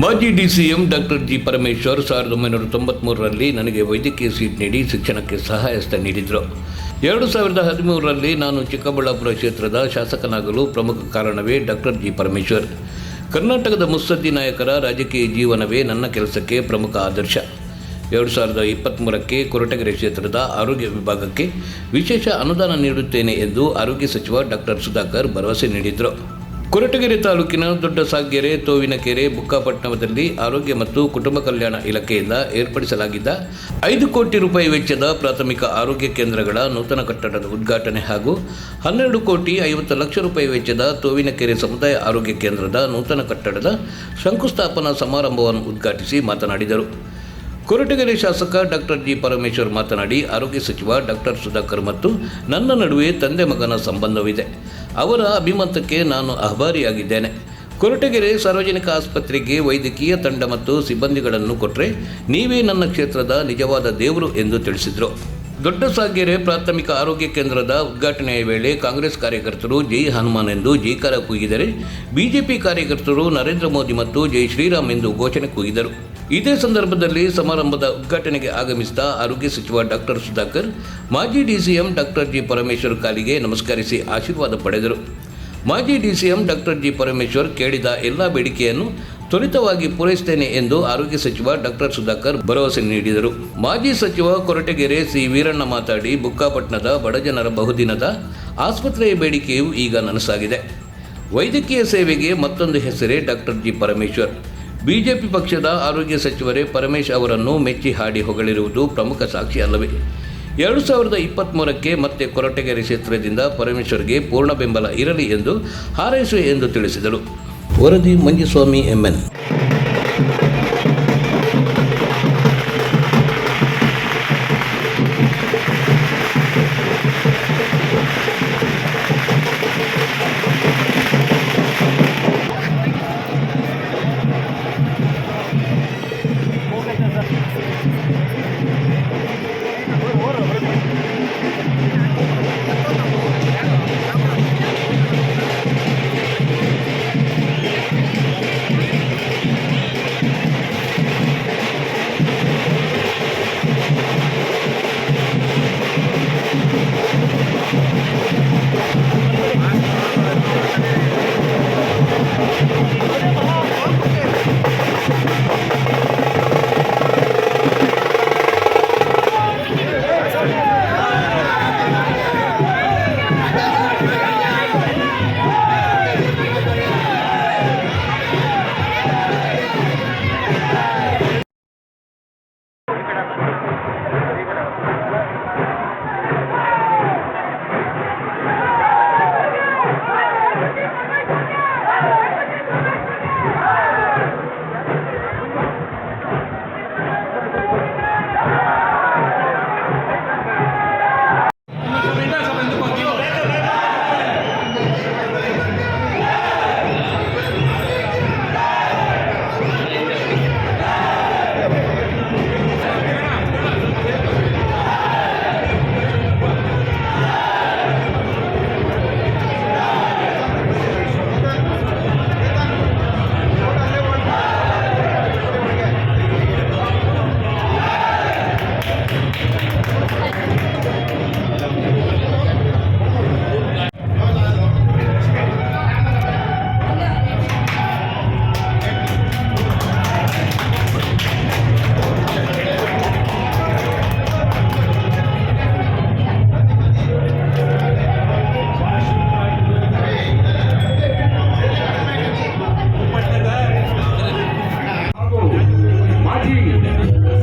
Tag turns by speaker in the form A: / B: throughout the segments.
A: ಮಾಜಿ DCM doctor G Parameshwar 1993ರಲ್ಲಿ ನನಗೆ ವೈದ್ಯಕೀಯ ಸೀಟ್ ನೀಡಿ ಶಿಕ್ಷಣಕ್ಕೆ ಸಹಾಯಹಸ್ತ ನೀಡಿದರು. 2013ರಲ್ಲಿ ನಾನು ಚಿಕ್ಕಬಳ್ಳಾಪುರ ಕ್ಷೇತ್ರದ ಶಾಸಕನಾಗಲು ಪ್ರಮುಖ ಕಾರಣವೇ ಡಾಕ್ಟರ್ ಜಿ ಪರಮೇಶ್ವರ್. ಕರ್ನಾಟಕದ ಮುತ್ಸದ್ದಿ ನಾಯಕರ ರಾಜಕೀಯ ಜೀವನವೇ ನನ್ನ ಕೆಲಸಕ್ಕೆ ಪ್ರಮುಖ ಆದರ್ಶ. 2023ಕ್ಕೆ ಕೊರಟಗೆರೆ ಕ್ಷೇತ್ರದ ಆರೋಗ್ಯ ವಿಭಾಗಕ್ಕೆ ವಿಶೇಷ ಅನುದಾನ ನೀಡುತ್ತೇನೆ ಎಂದು ಆರೋಗ್ಯ ಸಚಿವ ಡಾಕ್ಟರ್ ಸುಧಾಕರ್ ಭರವಸೆ ನೀಡಿದರು. ಕೊರಟಗೆರೆ ತಾಲೂಕಿನ ದೊಡ್ಡಸಾಗ್ಗೆರೆ, ತೋವಿನಕೆರೆ, ಬುಕ್ಕಾಪಟ್ಟಣದಲ್ಲಿ ಆರೋಗ್ಯ ಮತ್ತು ಕುಟುಂಬ ಕಲ್ಯಾಣ ಇಲಾಖೆಯಿಂದ ಏರ್ಪಡಿಸಲಾಗಿದ್ದ 5 ಕೋಟಿ ರೂಪಾಯಿ ವೆಚ್ಚದ ಪ್ರಾಥಮಿಕ ಆರೋಗ್ಯ ಕೇಂದ್ರಗಳ ನೂತನ ಕಟ್ಟಡದ ಉದ್ಘಾಟನೆ ಹಾಗೂ 12 ಕೋಟಿ 50 ಲಕ್ಷ ರೂಪಾಯಿ ವೆಚ್ಚದ ತೋವಿನಕೆರೆ ಸಮುದಾಯ ಆರೋಗ್ಯ ಕೇಂದ್ರದ ನೂತನ ಕಟ್ಟಡದ ಶಂಕುಸ್ಥಾಪನಾ ಸಮಾರಂಭವನ್ನು ಉದ್ಘಾಟಿಸಿ ಮಾತನಾಡಿದರು. ಕೊರಟಗೆರೆ ಶಾಸಕ ಡಾಕ್ಟರ್ ಜಿ ಪರಮೇಶ್ವರ್ ಮಾತನಾಡಿ, ಆರೋಗ್ಯ ಸಚಿವ ಡಾಕ್ಟರ್ ಸುಧಾಕರ್ ಮತ್ತು ನನ್ನ ನಡುವೆ ತಂದೆ ಮಗನ ಸಂಬಂಧವಿದೆ. ಅವರ ಅಭಿಮತಕ್ಕೆ ನಾನು ಆಭಾರಿಯಾಗಿದ್ದೇನೆ. ಕೊರಟಗೆರೆ ಸಾರ್ವಜನಿಕ ಆಸ್ಪತ್ರೆಗೆ ವೈದ್ಯಕೀಯ ತಂಡ ಮತ್ತು ಸಿಬ್ಬಂದಿಗಳನ್ನು ಕೊಟ್ಟರೆ ನೀವೇ ನನ್ನ ಕ್ಷೇತ್ರದ ನಿಜವಾದ ದೇವರು ಎಂದು ತಿಳಿಸಿದರು. ದೊಡ್ಡಸಾಗ್ಗೆರೆ ಪ್ರಾಥಮಿಕ ಆರೋಗ್ಯ ಕೇಂದ್ರದ ಉದ್ಘಾಟನೆಯ ವೇಳೆ ಕಾಂಗ್ರೆಸ್ ಕಾರ್ಯಕರ್ತರು ಜೈ ಹನುಮಾನ್ ಎಂದು ಜೈಕಾರ ಕೂಗಿದರೆ, ಬಿಜೆಪಿ ಕಾರ್ಯಕರ್ತರು ನರೇಂದ್ರ ಮೋದಿ ಮತ್ತು ಜೈ ಶ್ರೀರಾಮ್ ಎಂದು ಘೋಷಣೆ ಕೂಗಿದರು. ಇದೇ ಸಂದರ್ಭದಲ್ಲಿ ಸಮಾರಂಭದ ಉದ್ಘಾಟನೆಗೆ ಆಗಮಿಸಿದ ಆರೋಗ್ಯ ಸಚಿವ ಡಾಕ್ಟರ್ ಸುಧಾಕರ್ ಮಾಜಿ ಡಿಸಿಎಂ ಡಾಕ್ಟರ್ ಜಿ ಪರಮೇಶ್ವರ್ ಕಾಲಿಗೆ ನಮಸ್ಕರಿಸಿ ಆಶೀರ್ವಾದ ಪಡೆದರು. ಮಾಜಿ ಡಿಸಿಎಂ ಡಾಕ್ಟರ್ ಜಿ ಪರಮೇಶ್ವರ್ ಕೇಳಿದ ಎಲ್ಲ ಬೇಡಿಕೆಯನ್ನು ತ್ವರಿತವಾಗಿ ಪೂರೈಸುತ್ತೇನೆ ಎಂದು ಆರೋಗ್ಯ ಸಚಿವ ಡಾಕ್ಟರ್ ಸುಧಾಕರ್ ಭರವಸೆ ನೀಡಿದರು. ಮಾಜಿ ಸಚಿವ ಕೊರಟಗೆರೆ ಸಿ ವೀರಣ್ಣ ಮಾತಾಡಿ, ಬುಕ್ಕಾಪಟ್ಟಣದ ಬಡಜನರ ಬಹುದಿನದ ಆಸ್ಪತ್ರೆಯ ಬೇಡಿಕೆಯು ಈಗ ನನಸಾಗಿದೆ. ವೈದ್ಯಕೀಯ ಸೇವೆಗೆ ಮತ್ತೊಂದು ಹೆಸರೇ ಡಾಕ್ಟರ್ ಜಿ ಪರಮೇಶ್ವರ್. ಬಿಜೆಪಿ ಪಕ್ಷದ ಆರೋಗ್ಯ ಸಚಿವರೇ ಪರಮೇಶ್ ಅವರನ್ನು ಮೆಚ್ಚಿ ಹಾಡಿ ಹೊಗಳಿರುವುದು ಪ್ರಮುಖ ಸಾಕ್ಷಿ ಅಲ್ಲವೇ? 2023ಕ್ಕೆ ಮತ್ತೆ ಕೊರಟಗೆರೆ ಕ್ಷೇತ್ರದಿಂದ ಪರಮೇಶ್ವರ್ಗೆ ಪೂರ್ಣ ಬೆಂಬಲ ಇರಲಿ ಎಂದು ಹಾರೈಸುವೆ ಎಂದು ತಿಳಿಸಿದರು. ವರದಿ ಮಂಜುಸ್ವಾಮಿ MN.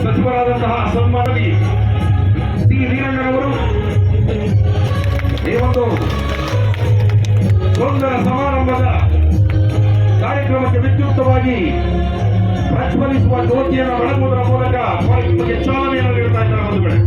B: ಸಚಿವರಾದಂತಹ ಸನ್ಮಾನವಿ ಸಿ ವೀರಣ್ಣನವರು ಈ ಒಂದು ಸುಂದರ ಸಮಾರಂಭದ ಕಾರ್ಯಕ್ರಮಕ್ಕೆ ವಿದ್ಯುಕ್ತವಾಗಿ ಪ್ರಜ್ವಲಿಸುವ ಜ್ಯೋತಿಯನ್ನು ಬೆಳಗುವುದರ ಮೂಲಕ ಚಾಲನೆಯನ್ನು ನೀಡುತ್ತಾ ಇದ್ದಾರೆ ಬಂಧುಗಳೇ.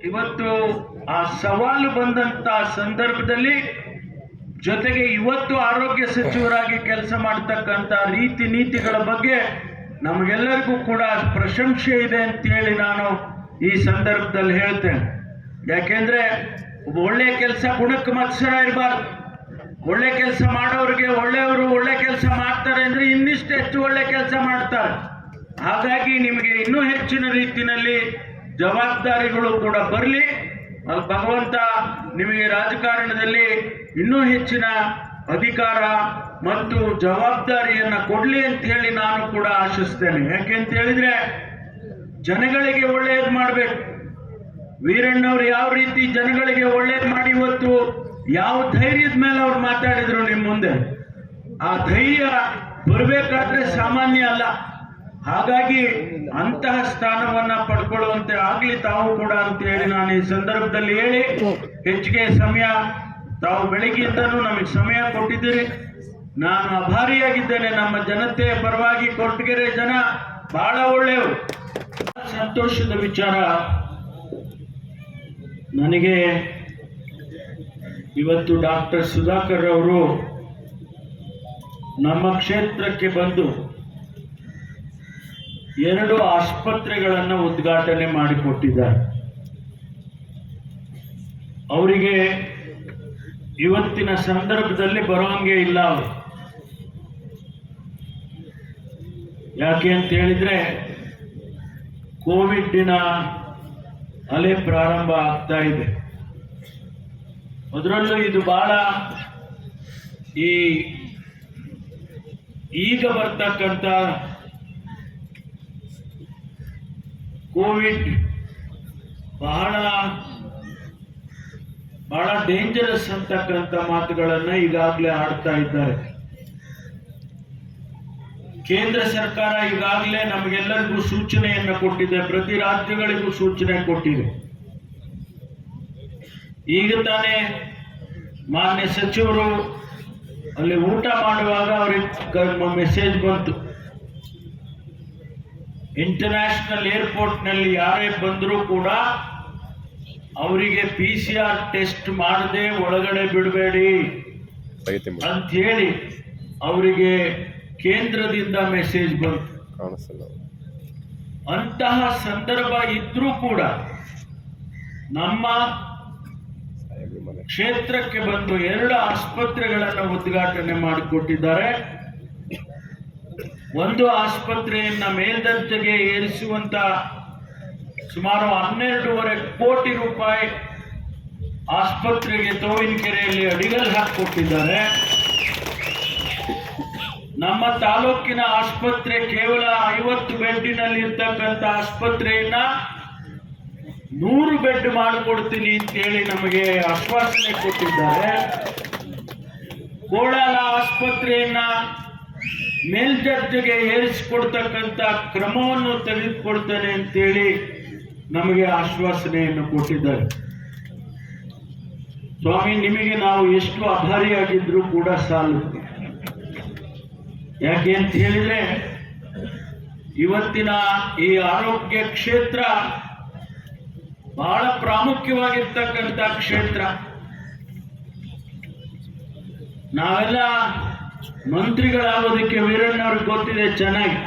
C: ಇವತ್ತು ಆ ಸವಾಲು ಬಂದಂತ ಸಂದರ್ಭದಲ್ಲಿ ಜೊತೆಗೆ ಇವತ್ತು ಆರೋಗ್ಯ ಸಚಿವರಾಗಿ ಕೆಲಸ ಮಾಡ್ತಕ್ಕಂಥ ರೀತಿ ನೀತಿಗಳ ಬಗ್ಗೆ ನಮಗೆಲ್ಲರಿಗೂ ಕೂಡ ಪ್ರಶಂಸೆ ಇದೆ ಅಂತೇಳಿ ನಾನು ಈ ಸಂದರ್ಭದಲ್ಲಿ ಹೇಳ್ತೇನೆ. ಯಾಕೆಂದ್ರೆ ಒಳ್ಳೆ ಕೆಲಸ ಗುಣಕ್ಕೆ ಮತ್ಸರ ಇರಬಾರ್ದು. ಒಳ್ಳೆ ಕೆಲಸ ಮಾಡೋರಿಗೆ ಒಳ್ಳೆಯವರು ಒಳ್ಳೆ ಕೆಲಸ ಮಾಡ್ತಾರೆ ಅಂದ್ರೆ ಇನ್ನಿಷ್ಟು ಹೆಚ್ಚು ಒಳ್ಳೆ ಕೆಲಸ ಮಾಡ್ತಾರೆ. ಹಾಗಾಗಿ ನಿಮಗೆ ಇನ್ನೂ ಹೆಚ್ಚಿನ ರೀತಿಯಲ್ಲಿ ಜವಾಬ್ದಾರಿಗಳು ಕೂಡ ಬರಲಿ. ಭಗವಂತ ನಿಮಗೆ ರಾಜಕಾರಣದಲ್ಲಿ ಇನ್ನೂ ಹೆಚ್ಚಿನ ಅಧಿಕಾರ ಮತ್ತು ಜವಾಬ್ದಾರಿಯನ್ನ ಕೊಡ್ಲಿ ಅಂತ ಹೇಳಿ ನಾನು ಕೂಡ ಆಶಿಸ್ತೇನೆ. ಯಾಕೆಂತ ಹೇಳಿದ್ರೆ ಜನಗಳಿಗೆ ಒಳ್ಳೆಯದು ಮಾಡಬೇಕು. ವೀರಣ್ಣವ್ರು ಯಾವ ರೀತಿ ಜನಗಳಿಗೆ ಒಳ್ಳೇದು ಮಾಡಿ ಇವತ್ತು ಯಾವ ಧೈರ್ಯದ ಮೇಲೆ ಅವ್ರು ಮಾತಾಡಿದ್ರು ನಿಮ್ಮ ಮುಂದೆ, ಆ ಧೈರ್ಯ ಬರಬೇಕಾದ್ರೆ ಸಾಮಾನ್ಯ ಅಲ್ಲ. ಹಾಗಾಗಿ ಅಂತಹ ಸ್ಥಾನವನ್ನ ಪಡ್ಕೊಳ್ಳುವಂತೆ ಆಗ್ಲಿ ತಾವು ಕೂಡ ಅಂತ ಹೇಳಿ ನಾನು ಈ ಸಂದರ್ಭದಲ್ಲಿ ಹೇಳಿ, ಹೆಚ್ಚಿಗೆ ಸಮಯ ತಾವು ಬೆಳಗ್ಗೆಯಿಂದನೂ ನಮಗೆ ಸಮಯ ಕೊಟ್ಟಿದ್ದೀರಿ. ನಾನು ಆಭಾರಿಯಾಗಿದ್ದೇನೆ. ನಮ್ಮ ಜನತೆಯ ಪರವಾಗಿ ಕೊರಟಗೆರೆ ಜನ ಬಹಳ ಒಳ್ಳೆಯವರು. ಸಂತೋಷದ ವಿಚಾರ ನನಗೆ ಇವತ್ತು ಡಾಕ್ಟರ್ ಸುಧಾಕರ್ ಅವರು ನಮ್ಮ ಕ್ಷೇತ್ರಕ್ಕೆ ಬಂದು 2 ಆಸ್ಪತ್ರೆಗಳನ್ನು ಉದ್ಘಾಟನೆ ಮಾಡಿಕೊಟ್ಟಿದ್ದಾರೆ. ಅವರಿಗೆ ಇವತ್ತಿನ ಸಂದರ್ಭದಲ್ಲಿ ಬರೋಂಗೆ ಇಲ್ಲ ಅವರು. ಯಾಕೆ ಅಂತ ಹೇಳಿದ್ರೆ ಕೋವಿಡ್ನ ಅಲೆ ಪ್ರಾರಂಭ ಆಗ್ತಾ ಇದೆ. ಅದರಲ್ಲೂ ಇದು ಬಹಳ ಈಗ ಬರ್ತಕ್ಕಂಥ ಕೋವಿಡ್ ಬಹಳ ಡೇಂಜರಸ್ ಅಂತಕ್ಕಂಥ ಮಾತುಗಳನ್ನ ಈಗಾಗಲೇ ಆಡ್ತಾ ಇದ್ದಾರೆ. ಕೇಂದ್ರ ಸರ್ಕಾರ ಈಗಾಗಲೇ ನಮಗೆಲ್ಲರಿಗೂ ಸೂಚನೆಯನ್ನು ಕೊಟ್ಟಿದೆ, ಪ್ರತಿ ರಾಜ್ಯಗಳಿಗೂ ಸೂಚನೆ ಕೊಟ್ಟಿದೆ. ಈಗ ತಾನೇ ಮಾನ್ಯ ಸಚಿವರು ಅಲ್ಲಿ ಊಟ ಮಾಡುವಾಗ ಅವ್ರಿಗೆ ಮೆಸೇಜ್ ಬಂತು, ಇಂಟರ್ನ್ಯಾಷನಲ್ ಏರ್ಪೋರ್ಟ್ನಲ್ಲಿ ಯಾರೇ ಬಂದರೂ ಕೂಡ ಅವರಿಗೆ PCR ಟೆಸ್ಟ್ ಮಾಡದೆ ಒಳಗಡೆ ಬಿಡಬೇಡಿ ಅಂತ ಹೇಳಿ ಅವರಿಗೆ ಕೇಂದ್ರದಿಂದ ಮೆಸೇಜ್ ಬಂತು. ಅಂತಹ ಸಂದರ್ಭ ಇದ್ರೂ ಕೂಡ ನಮ್ಮ ಕ್ಷೇತ್ರಕ್ಕೆ ಬಂದು 2 ಆಸ್ಪತ್ರೆಗಳನ್ನು ಉದ್ಘಾಟನೆ ಮಾಡಿಕೊಟ್ಟಿದ್ದಾರೆ. ಒಂದು ಆಸ್ಪತ್ರೆಯನ್ನ ಮೇಲ್ದರ್ಜೆಗೆ ಏರಿಸುವಂತ ಸುಮಾರು 12.5 ಕೋಟಿ ರೂಪಾಯಿ ಆಸ್ಪತ್ರೆಗೆ ತೋವಿನಕೆರೆಯಲ್ಲಿ ಅಡಿಗಲ್ ಹಾಕಿಕೊಟ್ಟಿದ್ದಾರೆ. ನಮ್ಮ ತಾಲೂಕಿನ ಆಸ್ಪತ್ರೆ ಕೇವಲ 50 ಬೆಡ್ಡಿನಲ್ಲಿ ಇರ್ತಕ್ಕಂಥ ಆಸ್ಪತ್ರೆಯನ್ನ 100 ಬೆಡ್ ಮಾಡಿಕೊಡ್ತೀನಿ ಅಂತೇಳಿ ನಮಗೆ ಆಶ್ವಾಸನೆ ಕೊಟ್ಟಿದ್ದಾರೆ. ಕೋಳಾಲ ಆಸ್ಪತ್ರೆಯನ್ನ ಮೇಲ್ದರ್ಜೆಗೆ ಏರಿಸಿಕೊಡ್ತಕ್ಕಂಥ ಕ್ರಮವನ್ನು ತೆಗೆದುಕೊಳ್ತೇನೆ ಅಂತೇಳಿ ನಮಗೆ ಆಶ್ವಾಸನೆಯನ್ನು ಕೊಟ್ಟಿದ್ದಾರೆ. ಸ್ವಾಮಿ, ನಿಮಗೆ ನಾವು ಎಷ್ಟು ಆಭಾರಿಯಾಗಿದ್ರೂ ಕೂಡ ಸಾಲುತ್ತೆ. ಯಾಕೆ ಅಂತ ಹೇಳಿದ್ರೆ ಇವತ್ತಿನ ಈ ಆರೋಗ್ಯ ಕ್ಷೇತ್ರ ಬಹಳ ಪ್ರಾಮುಖ್ಯವಾಗಿರ್ತಕ್ಕಂಥ ಕ್ಷೇತ್ರ. ನಾವೆಲ್ಲ ಮಂತ್ರಿಗಳಾಗೋದಕ್ಕೆ ವೀರಣ್ಣವ್ರಿಗೆ ಗೊತ್ತಿದೆ ಚೆನ್ನಾಗಿ.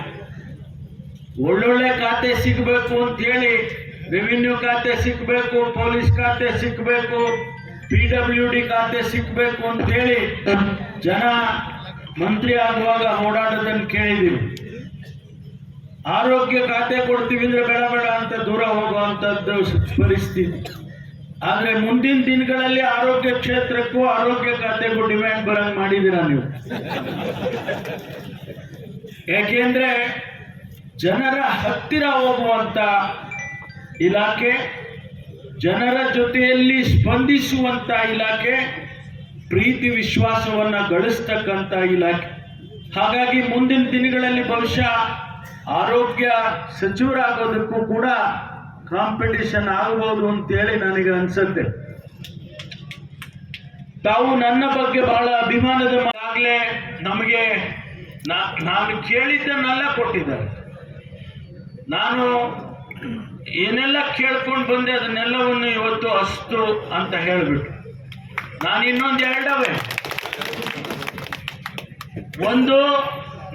C: ಒಳ್ಳೊಳ್ಳೆ ಖಾತೆ ಸಿಗಬೇಕು ಅಂತ ಹೇಳಿ ರೆವಿನ್ಯೂ ಖಾತೆ ಸಿಗಬೇಕು, ಪೊಲೀಸ್ ಖಾತೆ ಸಿಗಬೇಕು, PWD ಖಾತೆ ಸಿಗಬೇಕು ಅಂತ ಹೇಳಿ ಜನ ಮಂತ್ರಿ ಆಗುವಾಗ ಓಡಾಡೋದನ್ನು ಕೇಳಿದೀವಿ. ಆರೋಗ್ಯ ಖಾತೆ ಕೊಡ್ತೀವಿ ಅಂದ್ರೆ ಬೇಡ ಬೇಡ ಅಂತ ದೂರ ಹೋಗುವಂತದ್ದು ಪರಿಸ್ಥಿತಿ. ಆದ್ರೆ ಮುಂದಿನ ದಿನಗಳಲ್ಲಿ ಆರೋಗ್ಯ ಕ್ಷೇತ್ರಕ್ಕೂ ಆರೋಗ್ಯ ಖಾತೆಗೂ ಡಿಮ್ಯಾಂಡ್ ಬರಂಗ್ ಮಾಡಿದ್ದೀರಾ ನೀವು. ಯಾಕೆಂದ್ರೆ ಜನರ ಹತ್ತಿರ ಹೋಗುವಂತ ಇಲಾಖೆ, ಜನರ ಜೊತೆಯಲ್ಲಿ ಸ್ಪಂದಿಸುವಂತ ಇಲಾಖೆ, ಪ್ರೀತಿ ವಿಶ್ವಾಸವನ್ನ ಗಳಿಸ್ತಕ್ಕಂಥ ಇಲಾಖೆ. ಹಾಗಾಗಿ ಮುಂದಿನ ದಿನಗಳಲ್ಲಿ ಬಹುಶಃ ಆರೋಗ್ಯ ಸಚಿವರಾಗೋದಕ್ಕೂ ಕೂಡ ಕಾಂಪಿಟಿಷನ್ ಆಗಬಹುದು ಅಂತೇಳಿ ನನಗೆ ಅನ್ಸುತ್ತೆ. ತಾವು ನನ್ನ ಬಗ್ಗೆ ಬಹಳ ಅಭಿಮಾನದ ಆಗಲೇ ನಮಗೆ ನಾನು ಕೇಳಿದ್ದನ್ನೆಲ್ಲ ಕೊಟ್ಟಿದ್ದಾರೆ. ನಾನು ಏನೆಲ್ಲ ಕೇಳ್ಕೊಂಡು ಬಂದೆ ಅದನ್ನೆಲ್ಲವನ್ನು ಇವತ್ತು ಅಷ್ಟು ಅಂತ ಹೇಳಿಬಿಟ್ಟು ನಾನು ಇನ್ನೊಂದು ಎರಡವೇ. ಒಂದು,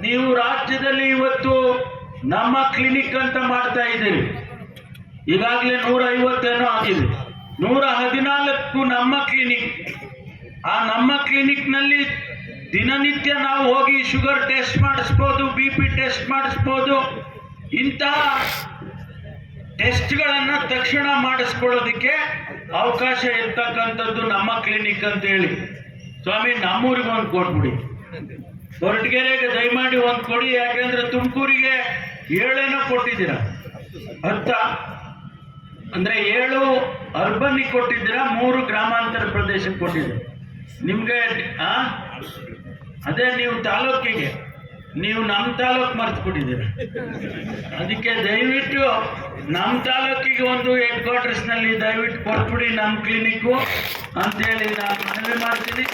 C: ನೀವು ರಾಜ್ಯದಲ್ಲಿ ಇವತ್ತು ನಮ್ಮ ಕ್ಲಿನಿಕ್ ಅಂತ ಮಾಡ್ತಾ ಇದ್ದೀರಿ. ಈಗಾಗಲೇ 150 ಆಗಿದೆ. 114 ನಮ್ಮ ಕ್ಲಿನಿಕ್. ಆ ನಮ್ಮ ಕ್ಲಿನಿಕ್ನಲ್ಲಿ ದಿನನಿತ್ಯ ನಾವು ಹೋಗಿ ಶುಗರ್ ಟೆಸ್ಟ್ ಮಾಡಿಸ್ಬೋದು, BP ಟೆಸ್ಟ್ ಮಾಡಿಸ್ಬೋದು. ಇಂತಹ ಟೆಸ್ಟ್ಗಳನ್ನು ತಕ್ಷಣ ಮಾಡಿಸ್ಕೊಳ್ಳೋದಕ್ಕೆ ಅವಕಾಶ ಇರ್ತಕ್ಕಂಥದ್ದು ನಮ್ಮ ಕ್ಲಿನಿಕ್ ಅಂತೇಳಿ. ಸ್ವಾಮಿ, ನಮ್ಮೂರಿಗೆ ಒಂದು ಕೊಟ್ಬಿಡಿ, ಹೊರಟಗೆರೆಗೆ ದಯಮಾಡಿ ಒಂದು ಕೊಡಿ. ಯಾಕೆಂದ್ರೆ ತುಮಕೂರಿಗೆ 7 ಕೊಟ್ಟಿದ್ದೀರ, 10 ಅಂದ್ರೆ 7 ಅರ್ಬನ್ನಿಗೆ ಕೊಟ್ಟಿದ್ದೀರಾ, 3 ಗ್ರಾಮಾಂತರ ಪ್ರದೇಶಕ್ಕೆ ಕೊಟ್ಟಿದ್ದೀರ. ನಿಮ್ಗೆ ಅದೇ ನೀವು ತಾಲೂಕಿಗೆ, ನೀವು ನಮ್ಮ ತಾಲೂಕು ಮರ್ತು ಕೊಟ್ಟಿದ್ದೀರ. ಅದಕ್ಕೆ ದಯವಿಟ್ಟು ನಮ್ಮ ತಾಲೂಕಿಗೆ ಒಂದು ಹೆಡ್ ಕ್ವಾರ್ಟರ್ಸ್ನಲ್ಲಿ ದಯವಿಟ್ಟು ಕೊಟ್ಬಿಡಿ ನಮ್ಮ ಕ್ಲಿನಿಕ್ಕು ಅಂತೇಳಿ ನಾನು ಮನವಿ ಮಾಡ್ತೀನಿ.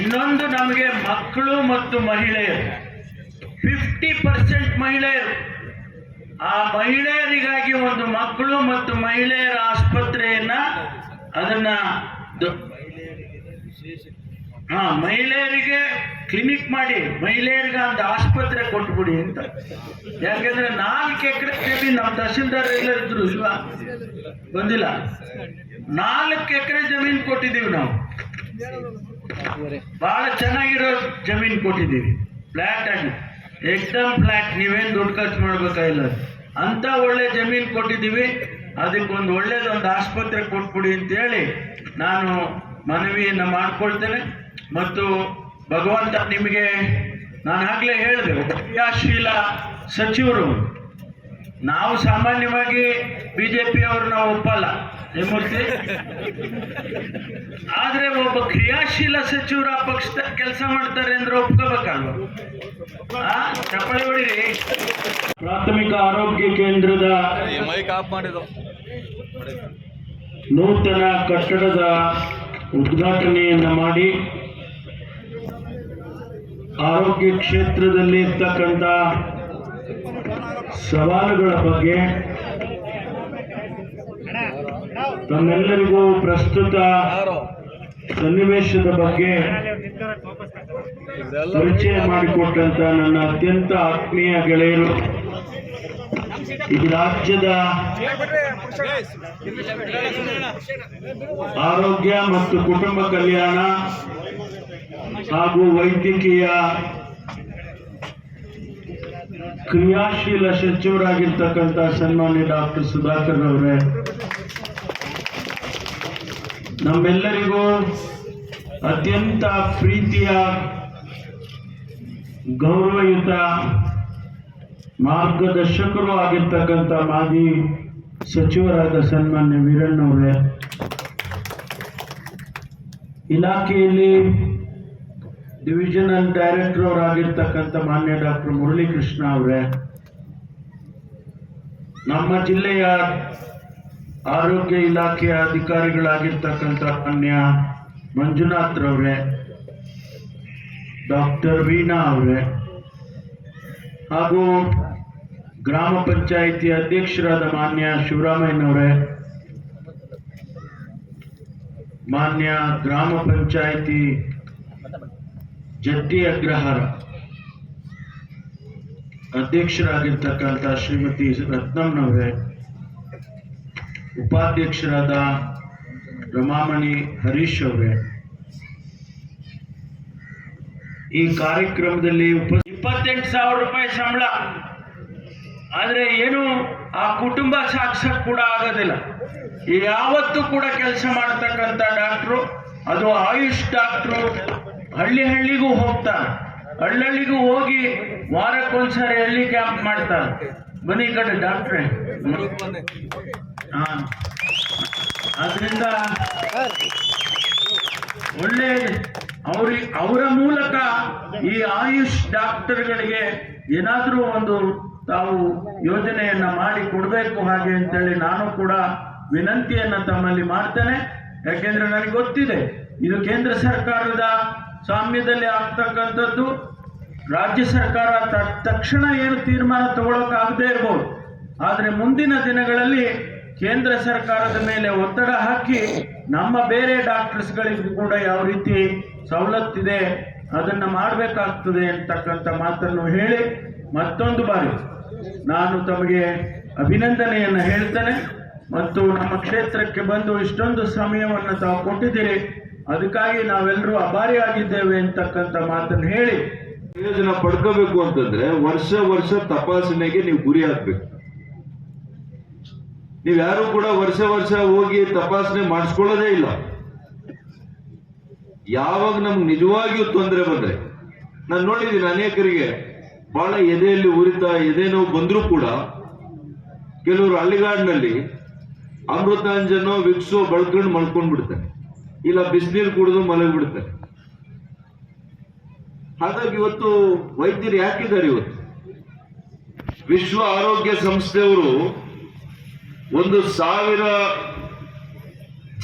C: ಇನ್ನೊಂದು, ನಮಗೆ ಮಕ್ಕಳು ಮತ್ತು ಮಹಿಳೆಯರು 50% ಮಹಿಳೆಯರು, ಆ ಮಹಿಳೆಯರಿಗಾಗಿ ಒಂದು ಮಕ್ಕಳು ಮತ್ತು ಮಹಿಳೆಯರ ಆಸ್ಪತ್ರೆಯನ್ನ ಅದನ್ನ ಮಹಿಳೆಯರಿಗೆ ಕ್ಲಿನಿಕ್ ಮಾಡಿ ಮಹಿಳೆಯರಿಗೆ ಒಂದು ಆಸ್ಪತ್ರೆ ಕೊಟ್ಬಿಡಿ ಅಂತ. ಯಾಕೆಂದ್ರೆ 4 ಎಕರೆ ಜಮೀನು ನಮ್ಮ ತಹಸೀಲ್ದಾರ್ ಎಲ್ಲ ಇದ್ರು ಇಲ್ವಾ, ಬಂದಿಲ್ಲ. 4 ಎಕರೆ ಜಮೀನು ಕೊಟ್ಟಿದ್ದೀವಿ ನಾವು, ಬಹಳ ಚೆನ್ನಾಗಿರೋ ಜಮೀನು ಕೊಟ್ಟಿದ್ದೀವಿ, ಫ್ಲಾಟ್ ಆಗಿ, ಎಕ್ದಮ್ ಫ್ಲಾಟ್. ನೀವೇನು ದುಡ್ಡು ಖರ್ಚು ಮಾಡ್ಬೇಕಾಗಿಲ್ಲ ಅಂತ ಒಳ್ಳೆ ಜಮೀನು ಕೊಟ್ಟಿದ್ದೀವಿ. ಅದಕ್ಕೊಂದು ಒಳ್ಳೇದೊಂದು ಆಸ್ಪತ್ರೆ ಕೊಟ್ಬಿಡಿ ಅಂತೇಳಿ ನಾನು ಮನವಿಯನ್ನು ಮಾಡ್ಕೊಳ್ತೇನೆ. ಮತ್ತು ಭಗವಂತ ನಿಮಗೆ, ನಾನು ಆಗಲೇ ಹೇಳಿದೆ, ಕ್ರಿಯಾಶೀಲ ಸಚಿವರು. ನಾವು ಸಾಮಾನ್ಯವಾಗಿ BJP-ಅವ್ರನ್ನ ಒಪ್ಪಲ್ಲ ಮೂರ್ತಿ, ಆದ್ರೆ ಒಬ್ಬ ಕ್ರಿಯಾಶೀಲ ಸಚಿವರು ಆ ಪಕ್ಷದ ಕೆಲಸ ಮಾಡ್ತಾರೆ ಅಂದ್ರೆ ಒಪ್ಕೋಬೇಕಲ್ವ? ಚಪ್ಪಳಿ ಹೊಡಿರಿ. ಪ್ರಾಥಮಿಕ ಆರೋಗ್ಯ ಕೇಂದ್ರದ ನೂತನ ಕಟ್ಟಡದ ಉದ್ಘಾಟನೆಯನ್ನ ಮಾಡಿ ಆರೋಗ್ಯ ಕ್ಷೇತ್ರದಲ್ಲಿ ಇರ್ತಕ್ಕಂಥ ಸವಾಲುಗಳ ಬಗ್ಗೆ ತಮ್ಮೆಲ್ಲರಿಗೂ ಪ್ರಸ್ತುತ ಸನ್ನಿವೇಶದ ಬಗ್ಗೆ ಪರಿಚಯ ಮಾಡಿಕೊಟ್ಟಂತ ನನ್ನ ಅತ್ಯಂತ ಆತ್ಮೀಯ ಗೆಳೆಯರು, ಈ ರಾಜ್ಯದ ಆರೋಗ್ಯ ಮತ್ತು ಕುಟುಂಬ ಕಲ್ಯಾಣ ಹಾಗೂ ವೈದ್ಯಕೀಯ ಕ್ರಿಯಾಶೀಲ ಸಚಿವರಾಗಿರ್ತಕ್ಕಂಥ ಸನ್ಮಾನ್ಯ ಡಾಕ್ಟರ್ ಸುಧಾಕರ್ ಅವರೇ, ನಮ್ಮೆಲ್ಲರಿಗೂ ಅತ್ಯಂತ ಪ್ರೀತಿಯ ಗೌರವಯುತ ಮಾರ್ಗದರ್ಶಕರು ಆಗಿರ್ತಕ್ಕಂಥ ಮಾಜಿ ಸಚಿವರಾದ ಸನ್ಮಾನ್ಯ ವೀರಣ್ಣವರೇ, ಇಲಾಖೆಯಲ್ಲಿ ಡಿವಿಷನಲ್ ಡೈರೆಕ್ಟರ್ ಅವರಾಗಿರ್ತಕ್ಕಂಥ ಮಾನ್ಯ ಡಾಕ್ಟರ್ ಮುರಳೀಕೃಷ್ಣ ಅವರೇ, ನಮ್ಮ ಜಿಲ್ಲೆಯ ಆರೋಗ್ಯ ಇಲಾಖೆಯ ಅಧಿಕಾರಿಗಳಾಗಿರ್ತಕ್ಕಂಥ ಮಾನ್ಯ ಮಂಜುನಾಥ್ ರವರೇ, ಡಾಕ್ಟರ್ ವೀಣಾ ಅವರೇ, ಹಾಗೂ ಗ್ರಾಮ ಪಂಚಾಯಿತಿ ಅಧ್ಯಕ್ಷರಾದ ಮಾನ್ಯ ಶಿವರಾಮಯ್ಯನವರೇ, ಮಾನ್ಯ ಗ್ರಾಮ ಪಂಚಾಯಿತಿ ಜಟ್ಟಿ ಅಗ್ರಹಾರ ಅಧ್ಯಕ್ಷರಾಗಿರ್ತಕ್ಕಂಥ ಶ್ರೀಮತಿ ರತ್ನಮ್ಮನವರೇ, ಉಪಾಧ್ಯಕ್ಷರಾದ ರಮಾಮಣಿ ಹರೀಶ್ ಅವರೇ, ಈ ಕಾರ್ಯಕ್ರಮದಲ್ಲಿ 28,000 ರೂಪಾಯಿ ಸಂಬಳ, ಆದರೆ ಏನು ಆ ಕುಟುಂಬ ಸಾಕ್ಸಕ್ ಕೂಡ ಆಗೋದಿಲ್ಲ. ಯಾವತ್ತೂ ಕೂಡ ಕೆಲಸ ಮಾಡ್ತಕ್ಕಂಥ ಡಾಕ್ಟ್ರು, ಅದು ಆಯುಷ್ ಡಾಕ್ಟ್ರು, ಹಳ್ಳಿಗೂ ಹೋಗ್ತಾರೆ, ಹಳ್ಳಿಗೂ ಹೋಗಿ ವಾರಕ್ಕೊಂದ್ಸರಿ ಹಳ್ಳಿ ಕ್ಯಾಂಪ್ ಮಾಡ್ತಾರೆ. ಬನ್ನಿ ಈ ಕಡೆ ಡಾಕ್ಟ್ರೇ. ಆದ್ರಿಂದ ಒಳ್ಳೆ ಅವರ ಮೂಲಕ ಈ ಆಯುಷ್ ಡಾಕ್ಟರ್ಗಳಿಗೆ ಏನಾದರೂ ಒಂದು ತಾವು ಯೋಜನೆಯನ್ನ ಮಾಡಿ ಕೊಡಬೇಕು ಹಾಗೆ ಅಂತೇಳಿ ನಾನು ಕೂಡ ವಿನಂತಿಯನ್ನ ತಮ್ಮಲ್ಲಿ ಮಾಡ್ತೇನೆ. ಯಾಕೆಂದ್ರೆ ನನಗೆ ಗೊತ್ತಿದೆ ಇದು ಕೇಂದ್ರ ಸರ್ಕಾರದ ಸ್ವಾಮ್ಯದಲ್ಲಿ ಆಗ್ತಕ್ಕಂಥದ್ದು. ರಾಜ್ಯ ಸರ್ಕಾರ ತಕ್ಷಣ ಏನು ತೀರ್ಮಾನ ತಗೊಳ್ಳೋಕ್ಕಾಗದೇ ಇರ್ಬೋದು, ಆದರೆ ಮುಂದಿನ ದಿನಗಳಲ್ಲಿ ಕೇಂದ್ರ ಸರ್ಕಾರದ ಮೇಲೆ ಒತ್ತಡ ಹಾಕಿ ನಮ್ಮ ಬೇರೆ ಡಾಕ್ಟರ್ಸ್ಗಳಿಗೂ ಕೂಡ ಯಾವ ರೀತಿ ಸವಲತ್ತಿದೆ ಅದನ್ನು ಮಾಡಬೇಕಾಗ್ತದೆ ಅಂತಕ್ಕಂಥ ಮಾತನ್ನು ಹೇಳಿ ಮತ್ತೊಂದು ಬಾರಿ ನಾನು ತಮಗೆ ಅಭಿನಂದನೆಯನ್ನು ಹೇಳ್ತೇನೆ. ಮತ್ತು ನಮ್ಮ ಕ್ಷೇತ್ರಕ್ಕೆ ಬಂದು ಇಷ್ಟೊಂದು ಸಮಯವನ್ನು ತಾವು ಕೊಟ್ಟಿದ್ದೀರಿ, ಅದಕ್ಕಾಗಿ ನಾವೆಲ್ಲರೂ ಆಭಾರಿಯಾಗಿದ್ದೇವೆ ಅಂತಕ್ಕಂಥ ಮಾತನ್ನು ಹೇಳಿ,
D: ಪ್ರಯೋಜನ ಪಡ್ಕೋಬೇಕು ಅಂತಂದ್ರೆ ವರ್ಷ ವರ್ಷ ತಪಾಸಣೆಗೆ ನೀವು ಗುರಿ ಹಾಕ್ಬೇಕು. ನೀವು ಯಾರು ಕೂಡ ವರ್ಷ ವರ್ಷ ಹೋಗಿ ತಪಾಸಣೆ ಮಾಡಿಸ್ಕೊಳ್ಳೋದೇ ಇಲ್ಲ. ಯಾವಾಗ ನಮ್ಗೆ ನಿಜವಾಗಿಯೂ ತೊಂದರೆ ಬಂದ್ರೆ, ನಾನು ನೋಡಿದ್ದೀನಿ ಅನೇಕರಿಗೆ ಬಹಳ ಎದೆಯಲ್ಲಿ ಉರಿತ ಎದೆ ನೋವು ಬಂದ್ರೂ ಕೂಡ ಕೆಲವರು ಹಳ್ಳಿಗಾಡಿನಲ್ಲಿ ಅಮೃತಾಂಜನೋ ವಿಕ್ಸೋ ಬಳ್ಕೊಂಡು ಮಲ್ಕೊಂಡ್ ಬಿಡ್ತಾರೆ, ಇಲ್ಲ ಬಿಸಿನೀರು ಕುಡಿದು ಮಲಗಿಬಿಡ್ತಾರೆ. ಹಾಗಾಗಿ ಇವತ್ತು ವೈದ್ಯರು ಯಾಕಿದ್ದಾರೆ? ಇವತ್ತು ವಿಶ್ವ ಆರೋಗ್ಯ ಸಂಸ್ಥೆಯವರು 1,000